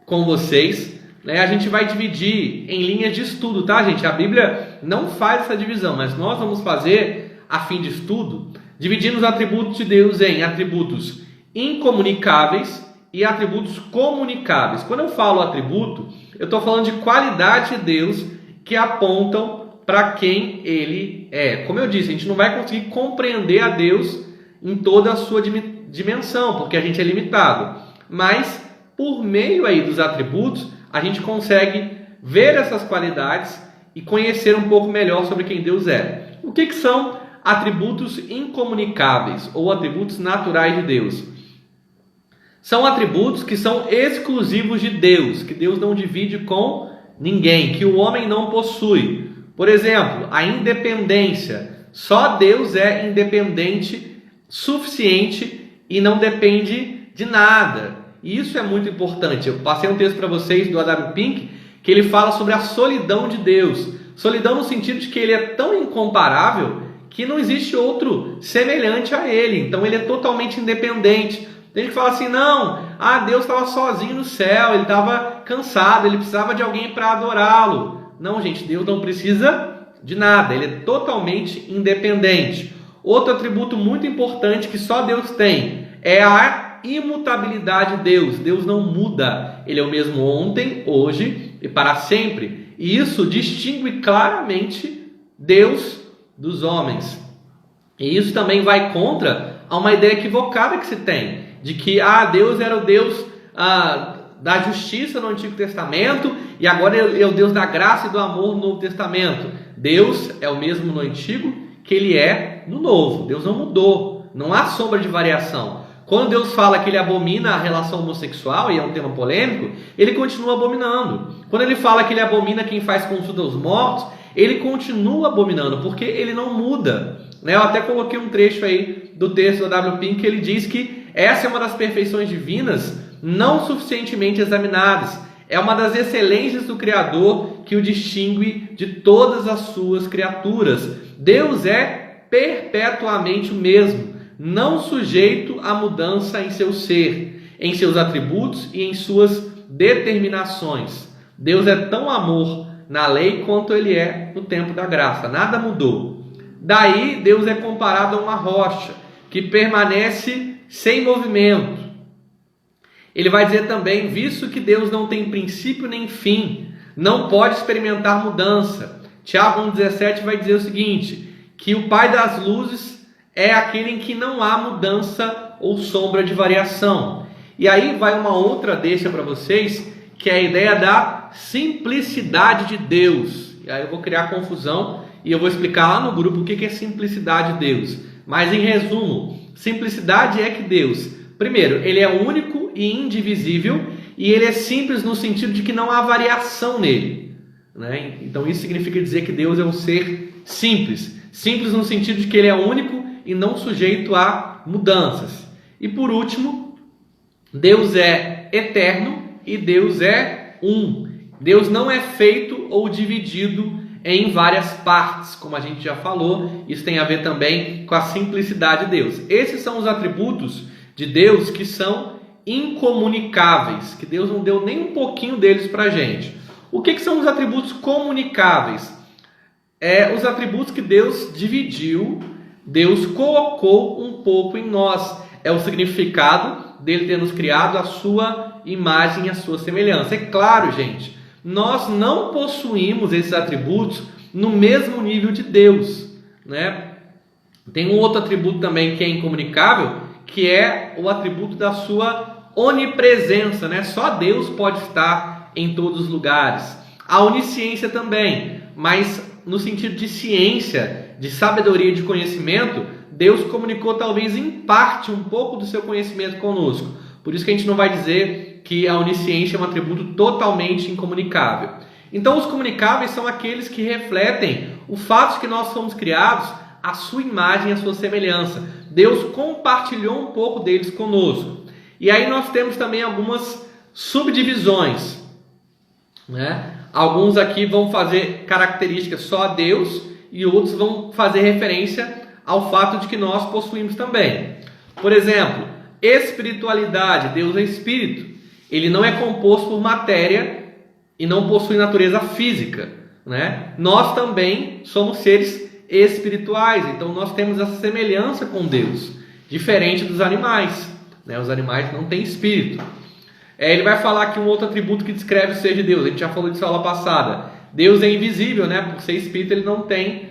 com vocês. A gente vai dividir em linhas de estudo, tá, gente? A Bíblia não faz essa divisão, mas nós vamos fazer, a fim de estudo, dividindo os atributos de Deus em atributos incomunicáveis e atributos comunicáveis. Quando eu falo atributo, eu estou falando de qualidade de Deus que apontam para quem Ele é. Como eu disse, a gente não vai conseguir compreender a Deus em toda a sua dimensão, porque a gente é limitado. Mas, por meio aí dos atributos, a gente consegue ver essas qualidades e conhecer um pouco melhor sobre quem Deus é. O que são atributos incomunicáveis ou atributos naturais de Deus? São atributos que são exclusivos de Deus, que Deus não divide com ninguém, que o homem não possui. Por exemplo, a independência. Só Deus é independente, suficiente e não depende de nada. E isso é muito importante. Eu passei um texto para vocês do A.W. Pink, que ele fala sobre a solidão de Deus. Solidão no sentido de que ele é tão incomparável que não existe outro semelhante a ele. Então ele é totalmente independente. Tem gente que fala assim, não, Deus estava sozinho no céu, ele estava cansado, ele precisava de alguém para adorá-lo. Não, gente, Deus não precisa de nada, ele é totalmente independente. Outro atributo muito importante que só Deus tem é a imutabilidade de Deus. Deus não muda, ele é o mesmo ontem, hoje e para sempre. E isso distingue claramente Deus dos homens. E isso também vai contra a uma ideia equivocada que se tem, de que Deus era o Deus da justiça no Antigo Testamento e agora é o Deus da graça e do amor no Novo Testamento. Deus é o mesmo no Antigo que ele é no Novo. Deus não mudou, não há sombra de variação. Quando Deus fala que ele abomina a relação homossexual, e é um tema polêmico, ele continua abominando. Quando ele fala que ele abomina quem faz consulta aos mortos, ele continua abominando, porque ele não muda. Eu até coloquei um trecho aí do texto da A.W. Pink que ele diz que essa é uma das perfeições divinas não suficientemente examinadas. É uma das excelências do Criador que o distingue de todas as suas criaturas. Deus é perpetuamente o mesmo, não sujeito a mudança em seu ser, em seus atributos e em suas determinações. Deus é tão amor na lei quanto ele é no tempo da graça. Nada mudou. Daí Deus é comparado a uma rocha que permanece sem movimento. Ele vai dizer também, visto que Deus não tem princípio nem fim, não pode experimentar mudança. Tiago 1,17 vai dizer o seguinte, que o Pai das luzes é aquele em que não há mudança ou sombra de variação. E aí vai uma outra deixa para vocês, que é a ideia da simplicidade de Deus. E aí eu vou criar confusão e eu vou explicar lá no grupo o que é simplicidade de Deus. Mas em resumo, simplicidade é que Deus, primeiro, ele é único e indivisível e ele é simples no sentido de que não há variação nele. Então isso significa dizer que Deus é um ser simples. Simples no sentido de que ele é único e não sujeito a mudanças. E por último, Deus é eterno e Deus é um. Deus não é feito ou dividido em várias partes, como a gente já falou. Isso tem a ver também com a simplicidade de Deus. Esses são os atributos de Deus que são incomunicáveis, que Deus não deu nem um pouquinho deles para a gente. O que são os atributos comunicáveis? Os atributos que Deus dividiu, Deus colocou um pouco em nós. É o significado dele ter nos criado a sua imagem e a sua semelhança. É claro, gente, nós não possuímos esses atributos no mesmo nível de Deus, Tem um outro atributo também que é incomunicável, que é o atributo da sua onipresença, né? Só Deus pode estar em todos os lugares. A onisciência também, mas no sentido de ciência, de sabedoria e de conhecimento, Deus comunicou talvez em parte um pouco do seu conhecimento conosco. Por isso que a gente não vai dizer que a onisciência é um atributo totalmente incomunicável. Então os comunicáveis são aqueles que refletem o fato de que nós fomos criados à sua imagem e à sua semelhança. Deus compartilhou um pouco deles conosco. E aí nós temos também algumas subdivisões, né? Alguns aqui vão fazer características só a Deus e outros vão fazer referência ao fato de que nós possuímos também. Por exemplo, espiritualidade. Deus é espírito. Ele não é composto por matéria e não possui natureza física, né? Nós também somos seres espirituais, então nós temos essa semelhança com Deus, diferente dos animais, né? Os animais não têm espírito. Ele vai falar aqui um outro atributo que descreve o ser de Deus. A gente já falou disso na aula passada. Deus é invisível, né? Por ser espírito, ele não tem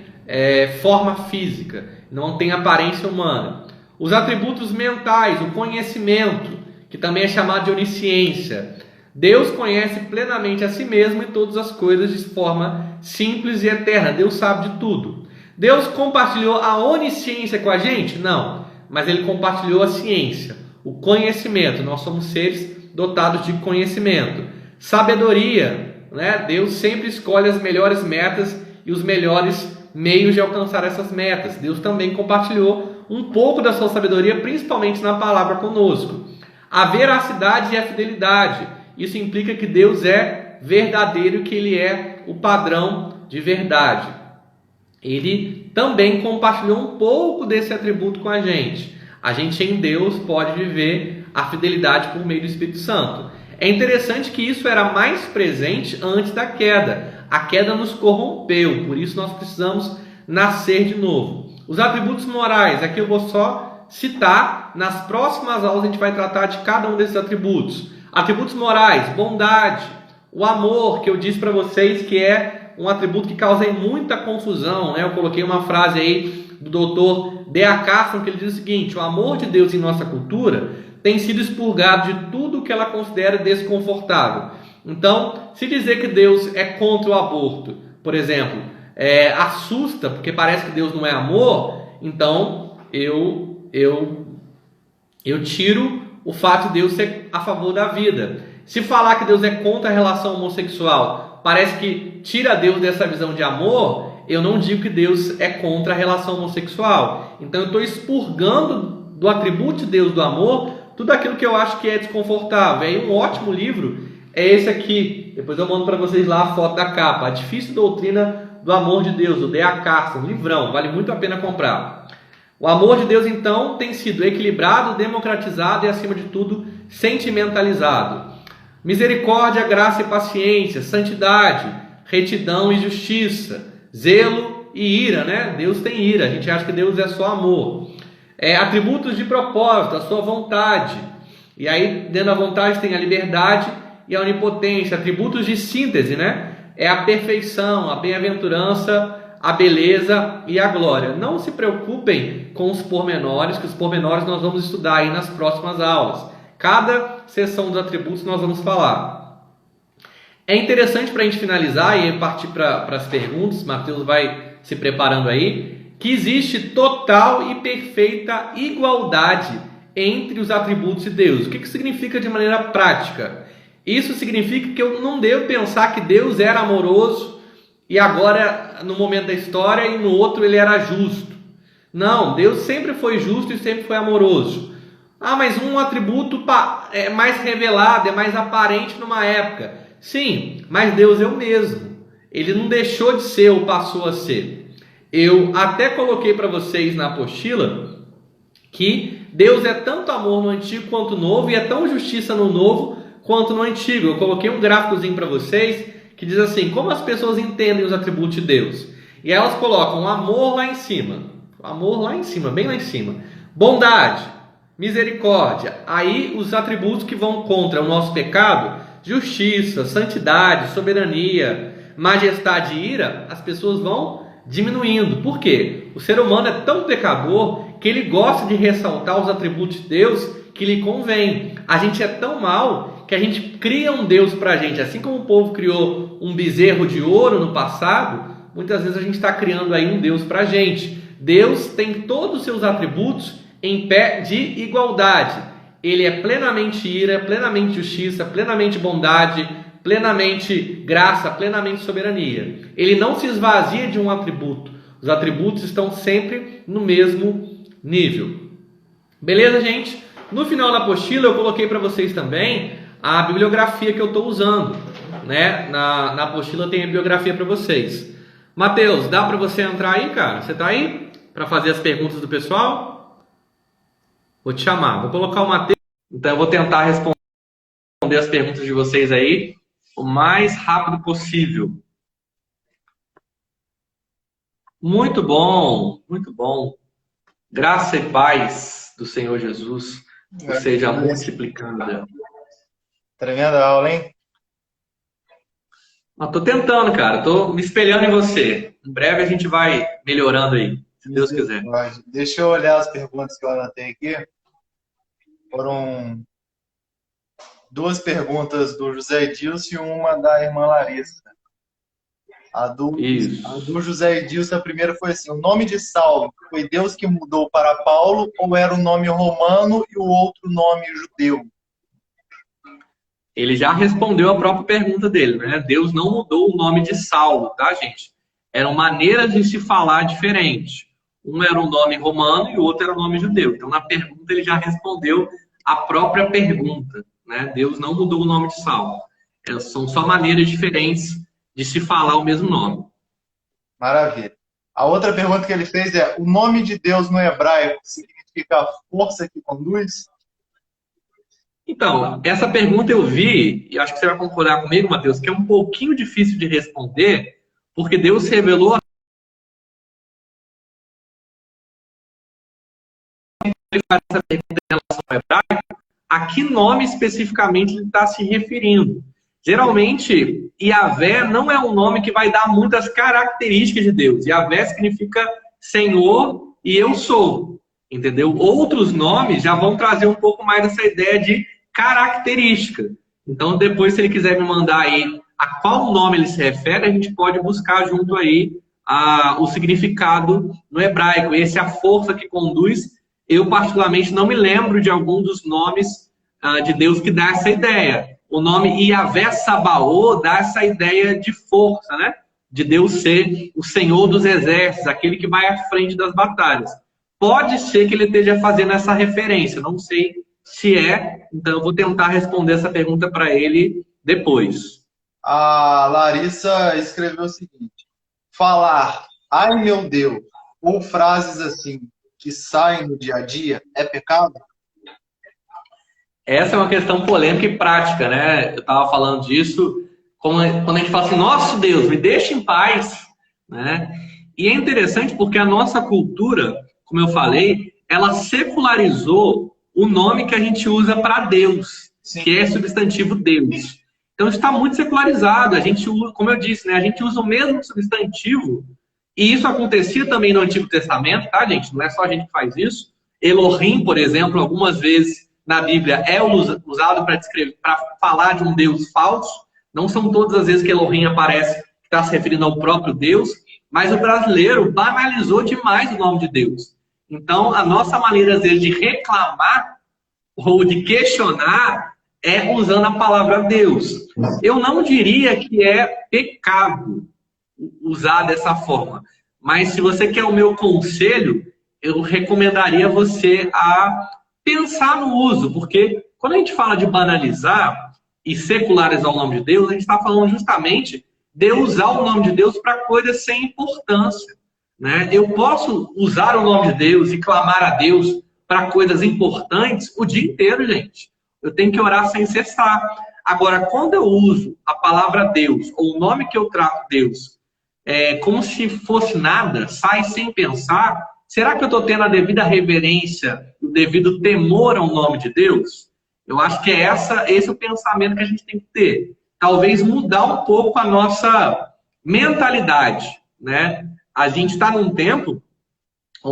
forma física, não tem aparência humana. Os atributos mentais, o conhecimento, que também é chamado de onisciência. Deus conhece plenamente a si mesmo e todas as coisas de forma simples e eterna. Deus sabe de tudo. Deus compartilhou a onisciência com a gente? Não, mas ele compartilhou a ciência, o conhecimento. Nós somos seres dotados de conhecimento. Sabedoria, né? Deus sempre escolhe as melhores metas e os melhores meios de alcançar essas metas. Deus também compartilhou um pouco da sua sabedoria, principalmente na palavra conosco. A veracidade e a fidelidade. Isso implica que Deus é verdadeiro e que Ele é o padrão de verdade. Ele também compartilhou um pouco desse atributo com a gente. A gente em Deus pode viver a fidelidade por meio do Espírito Santo. É interessante que isso era mais presente antes da queda. A queda nos corrompeu, por isso nós precisamos nascer de novo. Os atributos morais, aqui eu vou só citar, nas próximas aulas a gente vai tratar de cada um desses atributos. Atributos morais, bondade, o amor, que eu disse para vocês que é um atributo que causa muita confusão, né? Eu coloquei uma frase aí do Dr. D.A. Carson, que ele diz o seguinte: o amor de Deus em nossa cultura tem sido expurgado de tudo que ela considera desconfortável. Então, se dizer que Deus é contra o aborto, por exemplo, assusta, porque parece que Deus não é amor, então eu tiro o fato de Deus ser a favor da vida. Se falar que Deus é contra a relação homossexual, parece que tira Deus dessa visão de amor, eu não digo que Deus é contra a relação homossexual. Então eu estou expurgando do atributo de Deus do amor tudo aquilo que eu acho que é desconfortável. E um ótimo livro é esse aqui. Depois eu mando para vocês lá a foto da capa. A Difícil Doutrina do Amor de Deus, do D.A. Carson. Livrão, vale muito a pena comprar. O amor de Deus, então, tem sido equilibrado, democratizado e, acima de tudo, sentimentalizado. Misericórdia, graça e paciência, santidade, retidão e justiça, zelo e ira, né? Deus tem ira, a gente acha que Deus é só amor. Atributos de propósito, a sua vontade. E aí, dentro da vontade tem a liberdade e a onipotência. Atributos de síntese, né? É a perfeição, a bem-aventurança, a beleza e a glória. Não se preocupem com os pormenores, que os pormenores nós vamos estudar aí nas próximas aulas. Cada seção dos atributos nós vamos falar. É interessante para a gente finalizar e partir para as perguntas, Mateus vai se preparando aí, que existe total e perfeita igualdade entre os atributos de Deus. O que significa de maneira prática? Isso significa que eu não devo pensar que Deus era amoroso e agora, no momento da história, e no outro ele era justo. Não, Deus sempre foi justo e sempre foi amoroso. Mas um atributo é mais revelado, é mais aparente numa época. Sim, mas Deus é o mesmo. Ele não deixou de ser ou passou a ser. Eu até coloquei para vocês na apostila que Deus é tanto amor no Antigo quanto no Novo e é tão justiça no Novo quanto no Antigo. Eu coloquei um gráficozinho para vocês que diz assim, como as pessoas entendem os atributos de Deus. E elas colocam amor lá em cima, bem lá em cima. Bondade, misericórdia. Aí os atributos que vão contra o nosso pecado, justiça, santidade, soberania, majestade e ira, as pessoas vão diminuindo. Por quê? O ser humano é tão pecador que ele gosta de ressaltar os atributos de Deus que lhe convém. A gente é tão mal que a gente cria um Deus para a gente. Assim como o povo criou um bezerro de ouro no passado, muitas vezes a gente está criando aí um Deus para a gente. Deus tem todos os seus atributos em pé de igualdade. Ele é plenamente ira, plenamente justiça, plenamente bondade, plenamente graça, plenamente soberania. Ele não se esvazia de um atributo. Os atributos estão sempre no mesmo nível. Beleza, gente? No final da apostila eu coloquei para vocês também a bibliografia que eu estou usando, né? Na apostila tem a bibliografia para vocês. Mateus, dá para você entrar aí, cara? Você está aí para fazer as perguntas do pessoal? Vou te chamar. Vou colocar o Mateus. Então eu vou tentar responder as perguntas de vocês aí o mais rápido possível. Muito bom, muito bom. Graça e paz do Senhor Jesus seja multiplicada. Tremenda aula, hein? Tô tentando, cara. Tô me espelhando em você. Em breve a gente vai melhorando aí, se Deus quiser. Deixa eu olhar as perguntas que eu anotei aqui. Foram 2 perguntas do José Edilson e uma da irmã Larissa. A do José Edilson, a primeira foi assim: o nome de Saulo foi Deus que mudou para Paulo ou era o nome romano e o outro nome judeu? Ele já respondeu a própria pergunta dele, né? Deus não mudou o nome de Saulo, tá, gente? Eram maneiras de se falar diferente. Um era o nome romano e o outro era o nome judeu. Então, na pergunta, ele já respondeu a própria pergunta, né? Deus não mudou o nome de Saulo. São só maneiras diferentes de se falar o mesmo nome. Maravilha. A outra pergunta que ele fez é: o nome de Deus no hebraico significa a força que conduz? Então, essa pergunta eu vi, e acho que você vai concordar comigo, Mateus, que é um pouquinho difícil de responder, porque Deus revelou essa pergunta em relação ao hebraico, a que nome especificamente ele está se referindo. Geralmente, Yahvé não é um nome que vai dar muitas características de Deus. Yahvé significa Senhor e eu sou, entendeu? Outros nomes já vão trazer um pouco mais dessa ideia de característica. Então, depois, se ele quiser me mandar aí a qual nome ele se refere, a gente pode buscar junto aí o significado no hebraico. Esse é a força que conduz. Eu, particularmente, não me lembro de algum dos nomes de Deus que dá essa ideia. O nome Yahvé Sabaoth dá essa ideia de força, né? De Deus ser o Senhor dos exércitos, aquele que vai à frente das batalhas. Pode ser que ele esteja fazendo essa referência, não sei se é, então eu vou tentar responder essa pergunta para ele depois. A Larissa escreveu o seguinte: falar, ai meu Deus, ou frases assim, que saem no dia a dia, é pecado? Essa é uma questão polêmica e prática, né? Eu estava falando disso, quando a gente fala assim, nosso Deus, me deixa em paz, né? E é interessante porque a nossa cultura, como eu falei, ela secularizou o nome que a gente usa para Deus, sim, que é substantivo Deus. Então está muito secularizado. A gente usa, como eu disse, né? A gente usa o mesmo substantivo, e isso acontecia também no Antigo Testamento, tá, gente? Não é só a gente que faz isso. Elohim, por exemplo, algumas vezes na Bíblia é usado para falar de um Deus falso. Não são todas as vezes que Elohim aparece que está se referindo ao próprio Deus, mas o brasileiro banalizou demais o nome de Deus. Então, a nossa maneira, às vezes, de reclamar ou de questionar é usando a palavra Deus. Eu não diria que é pecado usar dessa forma, mas se você quer o meu conselho, eu recomendaria você a pensar no uso, porque quando a gente fala de banalizar e secularizar o nome de Deus, a gente está falando justamente de usar o nome de Deus para coisas sem importância, né? Eu posso usar o nome de Deus e clamar a Deus para coisas importantes o dia inteiro, gente. Eu tenho que orar sem cessar. Agora, quando eu uso a palavra Deus, ou o nome que eu trato Deus, como se fosse nada, sai sem pensar, será que eu estou tendo a devida reverência, o devido temor ao nome de Deus? Eu acho que esse é o pensamento que a gente tem que ter. Talvez mudar um pouco a nossa mentalidade, né? A gente está num tempo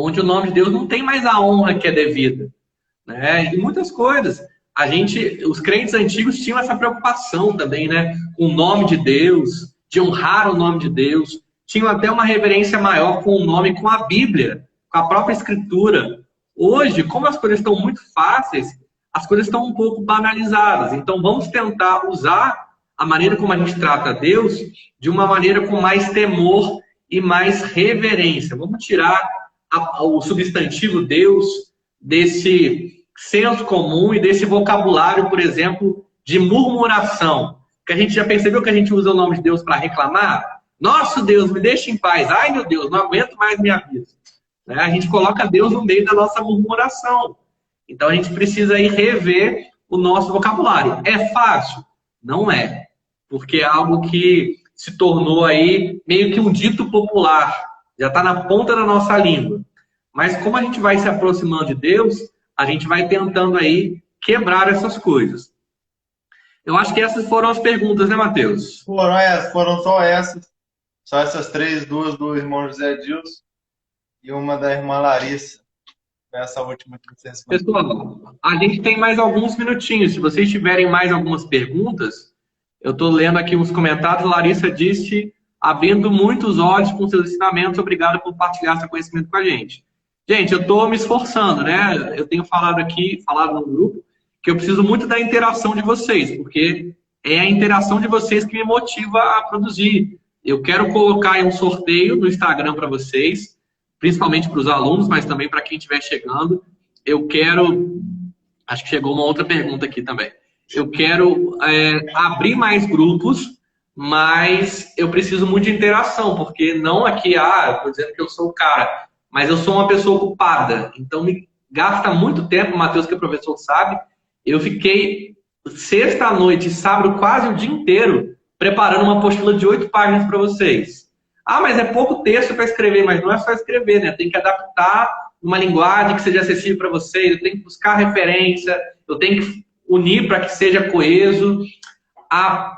onde o nome de Deus não tem mais a honra que é devida, né? E muitas coisas. Os crentes antigos tinham essa preocupação também, né? Com o nome de Deus, de honrar o nome de Deus. Tinham até uma reverência maior com o nome, com a Bíblia, com a própria Escritura. Hoje, como as coisas estão muito fáceis, as coisas estão um pouco banalizadas. Então, vamos tentar usar a maneira como a gente trata Deus de uma maneira com mais temor e mais reverência. Vamos tirar o substantivo Deus desse senso comum e desse vocabulário, por exemplo, de murmuração. Que a gente já percebeu que a gente usa o nome de Deus para reclamar? Nosso Deus, me deixa em paz. Ai, meu Deus, não aguento mais minha vida. Né? A gente coloca Deus no meio da nossa murmuração. Então a gente precisa aí rever o nosso vocabulário. É fácil? Não é. Porque é algo que se tornou aí meio que um dito popular. Já está na ponta da nossa língua. Mas como a gente vai se aproximando de Deus, a gente vai tentando aí quebrar essas coisas. Eu acho que essas foram as perguntas, né, Matheus? Foram só essas. Só essas três, duas do irmão José Edilson e uma da irmã Larissa. Essa última que vocês Pessoal, a gente tem mais alguns minutinhos. Se vocês tiverem mais algumas perguntas, eu estou lendo aqui os comentários. Larissa disse, abrindo muitos olhos com seus ensinamentos, obrigado por partilhar seu conhecimento com a gente. Gente, eu estou me esforçando, né? Eu tenho falado no grupo, que eu preciso muito da interação de vocês, porque é a interação de vocês que me motiva a produzir. Eu quero colocar aí um sorteio no Instagram para vocês, principalmente para os alunos, mas também para quem estiver chegando. Eu quero... Acho que chegou uma outra pergunta aqui também. Eu quero abrir mais grupos, mas eu preciso muito de interação, porque não aqui, eu estou dizendo que eu sou o cara... Mas eu sou uma pessoa ocupada, então me gasta muito tempo, o Matheus, que é professor, sabe? Eu fiquei sexta-noite e sábado quase o dia inteiro preparando uma apostila de 8 páginas para vocês. Ah, mas é pouco texto para escrever, mas não é só escrever, né? Tem que adaptar uma linguagem que seja acessível para vocês, eu tenho que buscar referência, eu tenho que unir para que seja coeso. A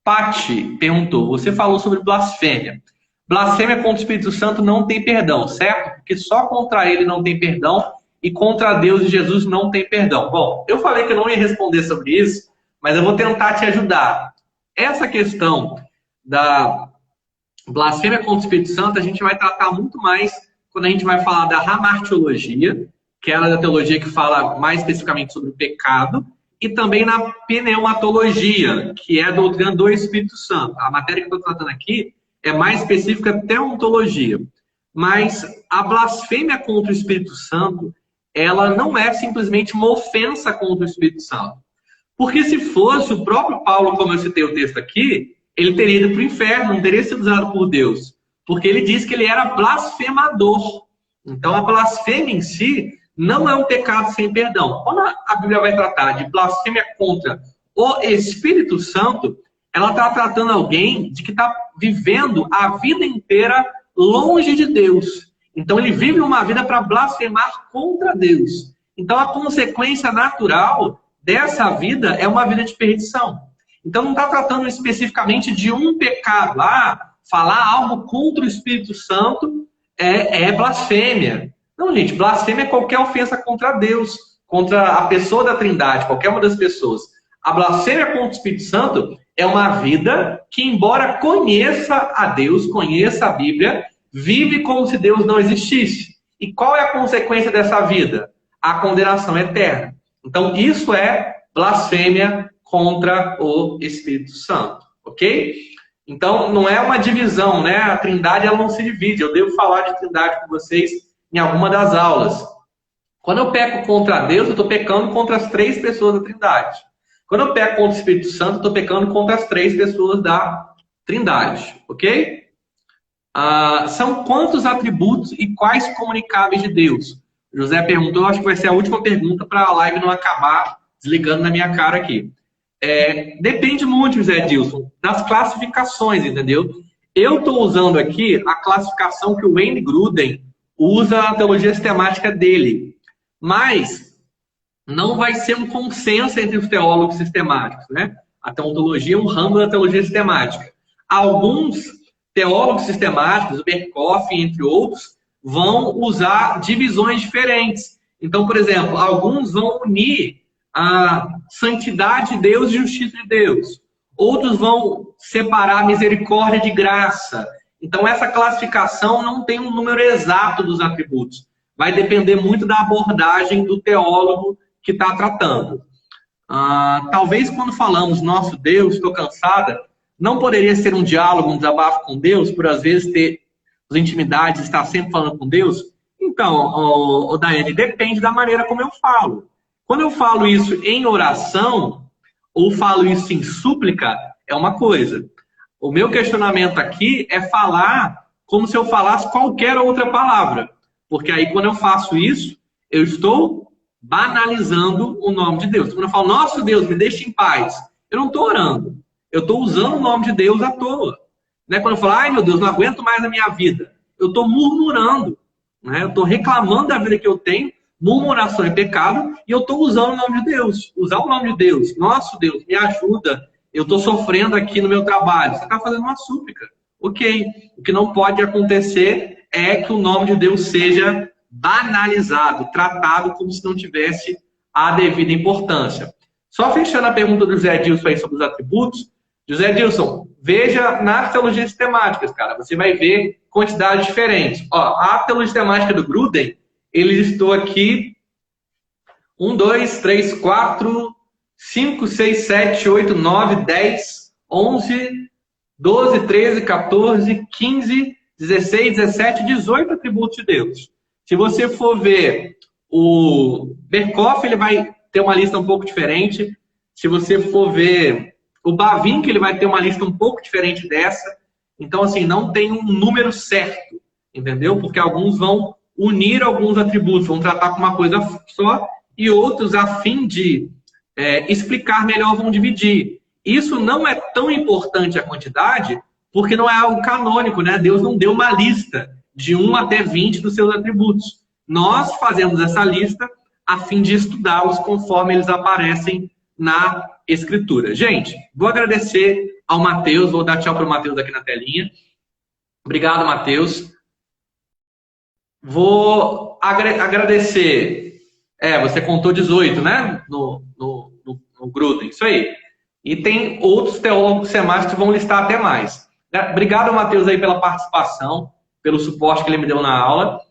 Pati perguntou, você falou sobre blasfêmia. Blasfêmia contra o Espírito Santo não tem perdão, certo? Porque só contra ele não tem perdão e contra Deus e Jesus não tem perdão. Bom, eu falei que eu não ia responder sobre isso, mas eu vou tentar te ajudar. Essa questão da blasfêmia contra o Espírito Santo a gente vai tratar muito mais quando a gente vai falar da hamartiologia, que é a da teologia que fala mais especificamente sobre o pecado, e também na pneumatologia, que é a doutrina do Espírito Santo. A matéria que eu estou tratando aqui é mais específica teontologia. Mas a blasfêmia contra o Espírito Santo, ela não é simplesmente uma ofensa contra o Espírito Santo. Porque se fosse o próprio Paulo, como eu citei o texto aqui, ele teria ido para o inferno, não teria sido usado por Deus. Porque ele disse que ele era blasfemador. Então a blasfêmia em si não é um pecado sem perdão. Quando a Bíblia vai tratar de blasfêmia contra o Espírito Santo, ela está tratando alguém de que está vivendo a vida inteira longe de Deus. Então ele vive uma vida para blasfemar contra Deus. Então a consequência natural dessa vida é uma vida de perdição. Então não está tratando especificamente de um pecado. Falar algo contra o Espírito Santo é blasfêmia. Não, gente, blasfêmia é qualquer ofensa contra Deus, contra a pessoa da Trindade, qualquer uma das pessoas. A blasfêmia contra o Espírito Santo é uma vida que, embora conheça a Deus, conheça a Bíblia, vive como se Deus não existisse. E qual é a consequência dessa vida? A condenação eterna. Então, isso é blasfêmia contra o Espírito Santo, ok? Então, não é uma divisão, né? A Trindade, ela não se divide. Eu devo falar de Trindade com vocês em alguma das aulas. Quando eu peco contra Deus, eu estou pecando contra as 3 pessoas da Trindade. Quando eu peco contra o Espírito Santo, eu estou pecando contra as 3 pessoas da Trindade, ok? São quantos atributos e quais comunicáveis de Deus? José perguntou, acho que vai ser a última pergunta para a live não acabar desligando na minha cara aqui. Depende muito, José Edilson, das classificações, entendeu? Eu estou usando aqui a classificação que o Wayne Grudem usa na teologia sistemática dele. Mas não vai ser um consenso entre os teólogos sistemáticos, né? A teontologia é um ramo da teologia sistemática. Alguns teólogos sistemáticos, o Berkoff, entre outros, vão usar divisões diferentes. Então, por exemplo, alguns vão unir a santidade de Deus e justiça de Deus. Outros vão separar misericórdia de graça. Então, essa classificação não tem um número exato dos atributos. Vai depender muito da abordagem do teólogo que está tratando. Talvez quando falamos, nosso Deus, estou cansada, não poderia ser um diálogo, um desabafo com Deus, por às vezes ter as intimidades, estar sempre falando com Deus? Então, Daiane, depende da maneira como eu falo. Quando eu falo isso em oração, ou falo isso em súplica, é uma coisa. O meu questionamento aqui é falar como se eu falasse qualquer outra palavra. Porque aí, quando eu faço isso, eu estou banalizando o nome de Deus. Quando eu falo, nosso Deus, me deixe em paz, eu não estou orando. Eu estou usando o nome de Deus à toa. Né? Quando eu falo, ai meu Deus, não aguento mais a minha vida, eu estou murmurando. Né? Eu estou reclamando da vida que eu tenho, murmuração é pecado, e eu estou usando o nome de Deus. Usar o nome de Deus, nosso Deus, me ajuda. Eu estou sofrendo aqui no meu trabalho. Você está fazendo uma súplica. Ok. O que não pode acontecer é que o nome de Deus seja banalizado, tratado como se não tivesse a devida importância. Só fechando a pergunta do José Dilson aí sobre os atributos, José Dilson, veja nas teologias sistemáticas, cara, você vai ver quantidades diferentes. Ó, a teologia sistemática do Gruden, ele listou aqui 1, 2, 3, 4, 5, 6, 7, 8, 9, 10, 11, 12, 13, 14, 15, 16, 17, 18 atributos de Deus. Se você for ver o Berkhoff, ele vai ter uma lista um pouco diferente. Se você for ver o Bavinck, ele vai ter uma lista um pouco diferente dessa. Então, assim, não tem um número certo, entendeu? Porque alguns vão unir alguns atributos, vão tratar com uma coisa só, e outros, a fim de explicar melhor, vão dividir. Isso não é tão importante a quantidade, porque não é algo canônico, né? Deus não deu uma lista de 1 até 20 dos seus atributos. Nós fazemos essa lista a fim de estudá-los conforme eles aparecem na Escritura. Gente, vou agradecer ao Matheus, vou dar tchau para o Matheus aqui na telinha. Obrigado, Matheus. Vou agradecer. Você contou 18, né? No Gruden, isso aí. E tem outros teólogos sistemáticos que vão listar até mais. Obrigado, Matheus, aí pela participação, pelo suporte que ele me deu na aula.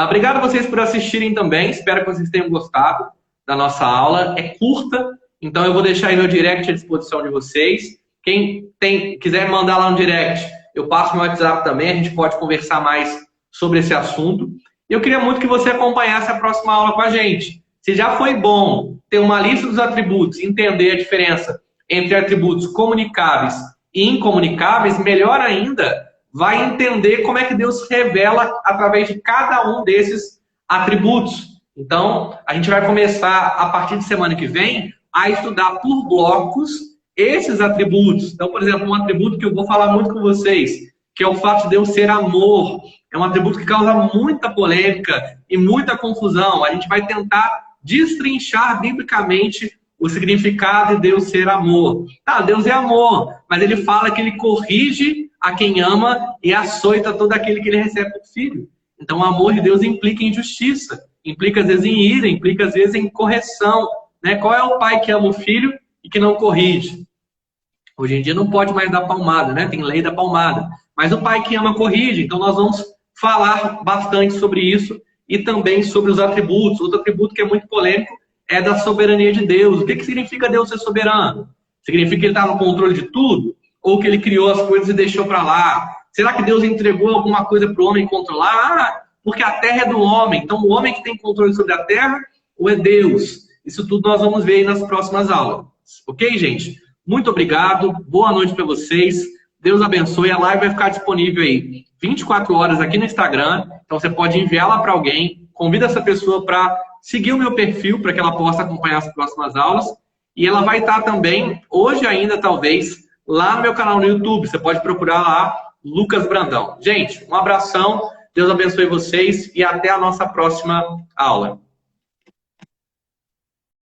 Obrigado a vocês por assistirem também. Espero que vocês tenham gostado da nossa aula. É curta, então eu vou deixar aí meu direct à disposição de vocês. Quem quiser mandar lá no direct, eu passo meu WhatsApp também. A gente pode conversar mais sobre esse assunto. Eu queria muito que você acompanhasse a próxima aula com a gente. Se já foi bom ter uma lista dos atributos, entender a diferença entre atributos comunicáveis e incomunicáveis, melhor ainda, vai entender como é que Deus revela através de cada um desses atributos. Então, a gente vai começar, a partir de semana que vem, a estudar por blocos esses atributos. Então, por exemplo, um atributo que eu vou falar muito com vocês, que é o fato de Deus ser amor. É um atributo que causa muita polêmica e muita confusão. A gente vai tentar destrinchar biblicamente o significado de Deus ser amor. Tá, Deus é amor, mas ele fala que ele corrige a quem ama e açoita todo aquele que ele recebe por filho. Então, o amor de Deus implica em justiça, implica às vezes em ira, implica às vezes em correção. Né? Qual é o pai que ama o filho e que não corrige? Hoje em dia não pode mais dar palmada, né? Tem lei da palmada. Mas o pai que ama corrige. Então, nós vamos falar bastante sobre isso e também sobre os atributos. Outro atributo que é muito polêmico é da soberania de Deus. O que significa Deus ser soberano? Significa que ele está no controle de tudo? Ou que ele criou as coisas e deixou para lá? Será que Deus entregou alguma coisa para o homem controlar? Porque a terra é do homem. Então, o homem que tem controle sobre a terra ou é Deus? Isso tudo nós vamos ver aí nas próximas aulas. Ok, gente? Muito obrigado. Boa noite para vocês. Deus abençoe. A live vai ficar disponível aí 24 horas aqui no Instagram. Então, você pode enviá-la para alguém. Convida essa pessoa para seguir o meu perfil para que ela possa acompanhar as próximas aulas. E ela vai estar também, hoje ainda talvez, lá no meu canal no YouTube. Você pode procurar lá, Lucas Brandão. Gente, um abração. Deus abençoe vocês e até a nossa próxima aula.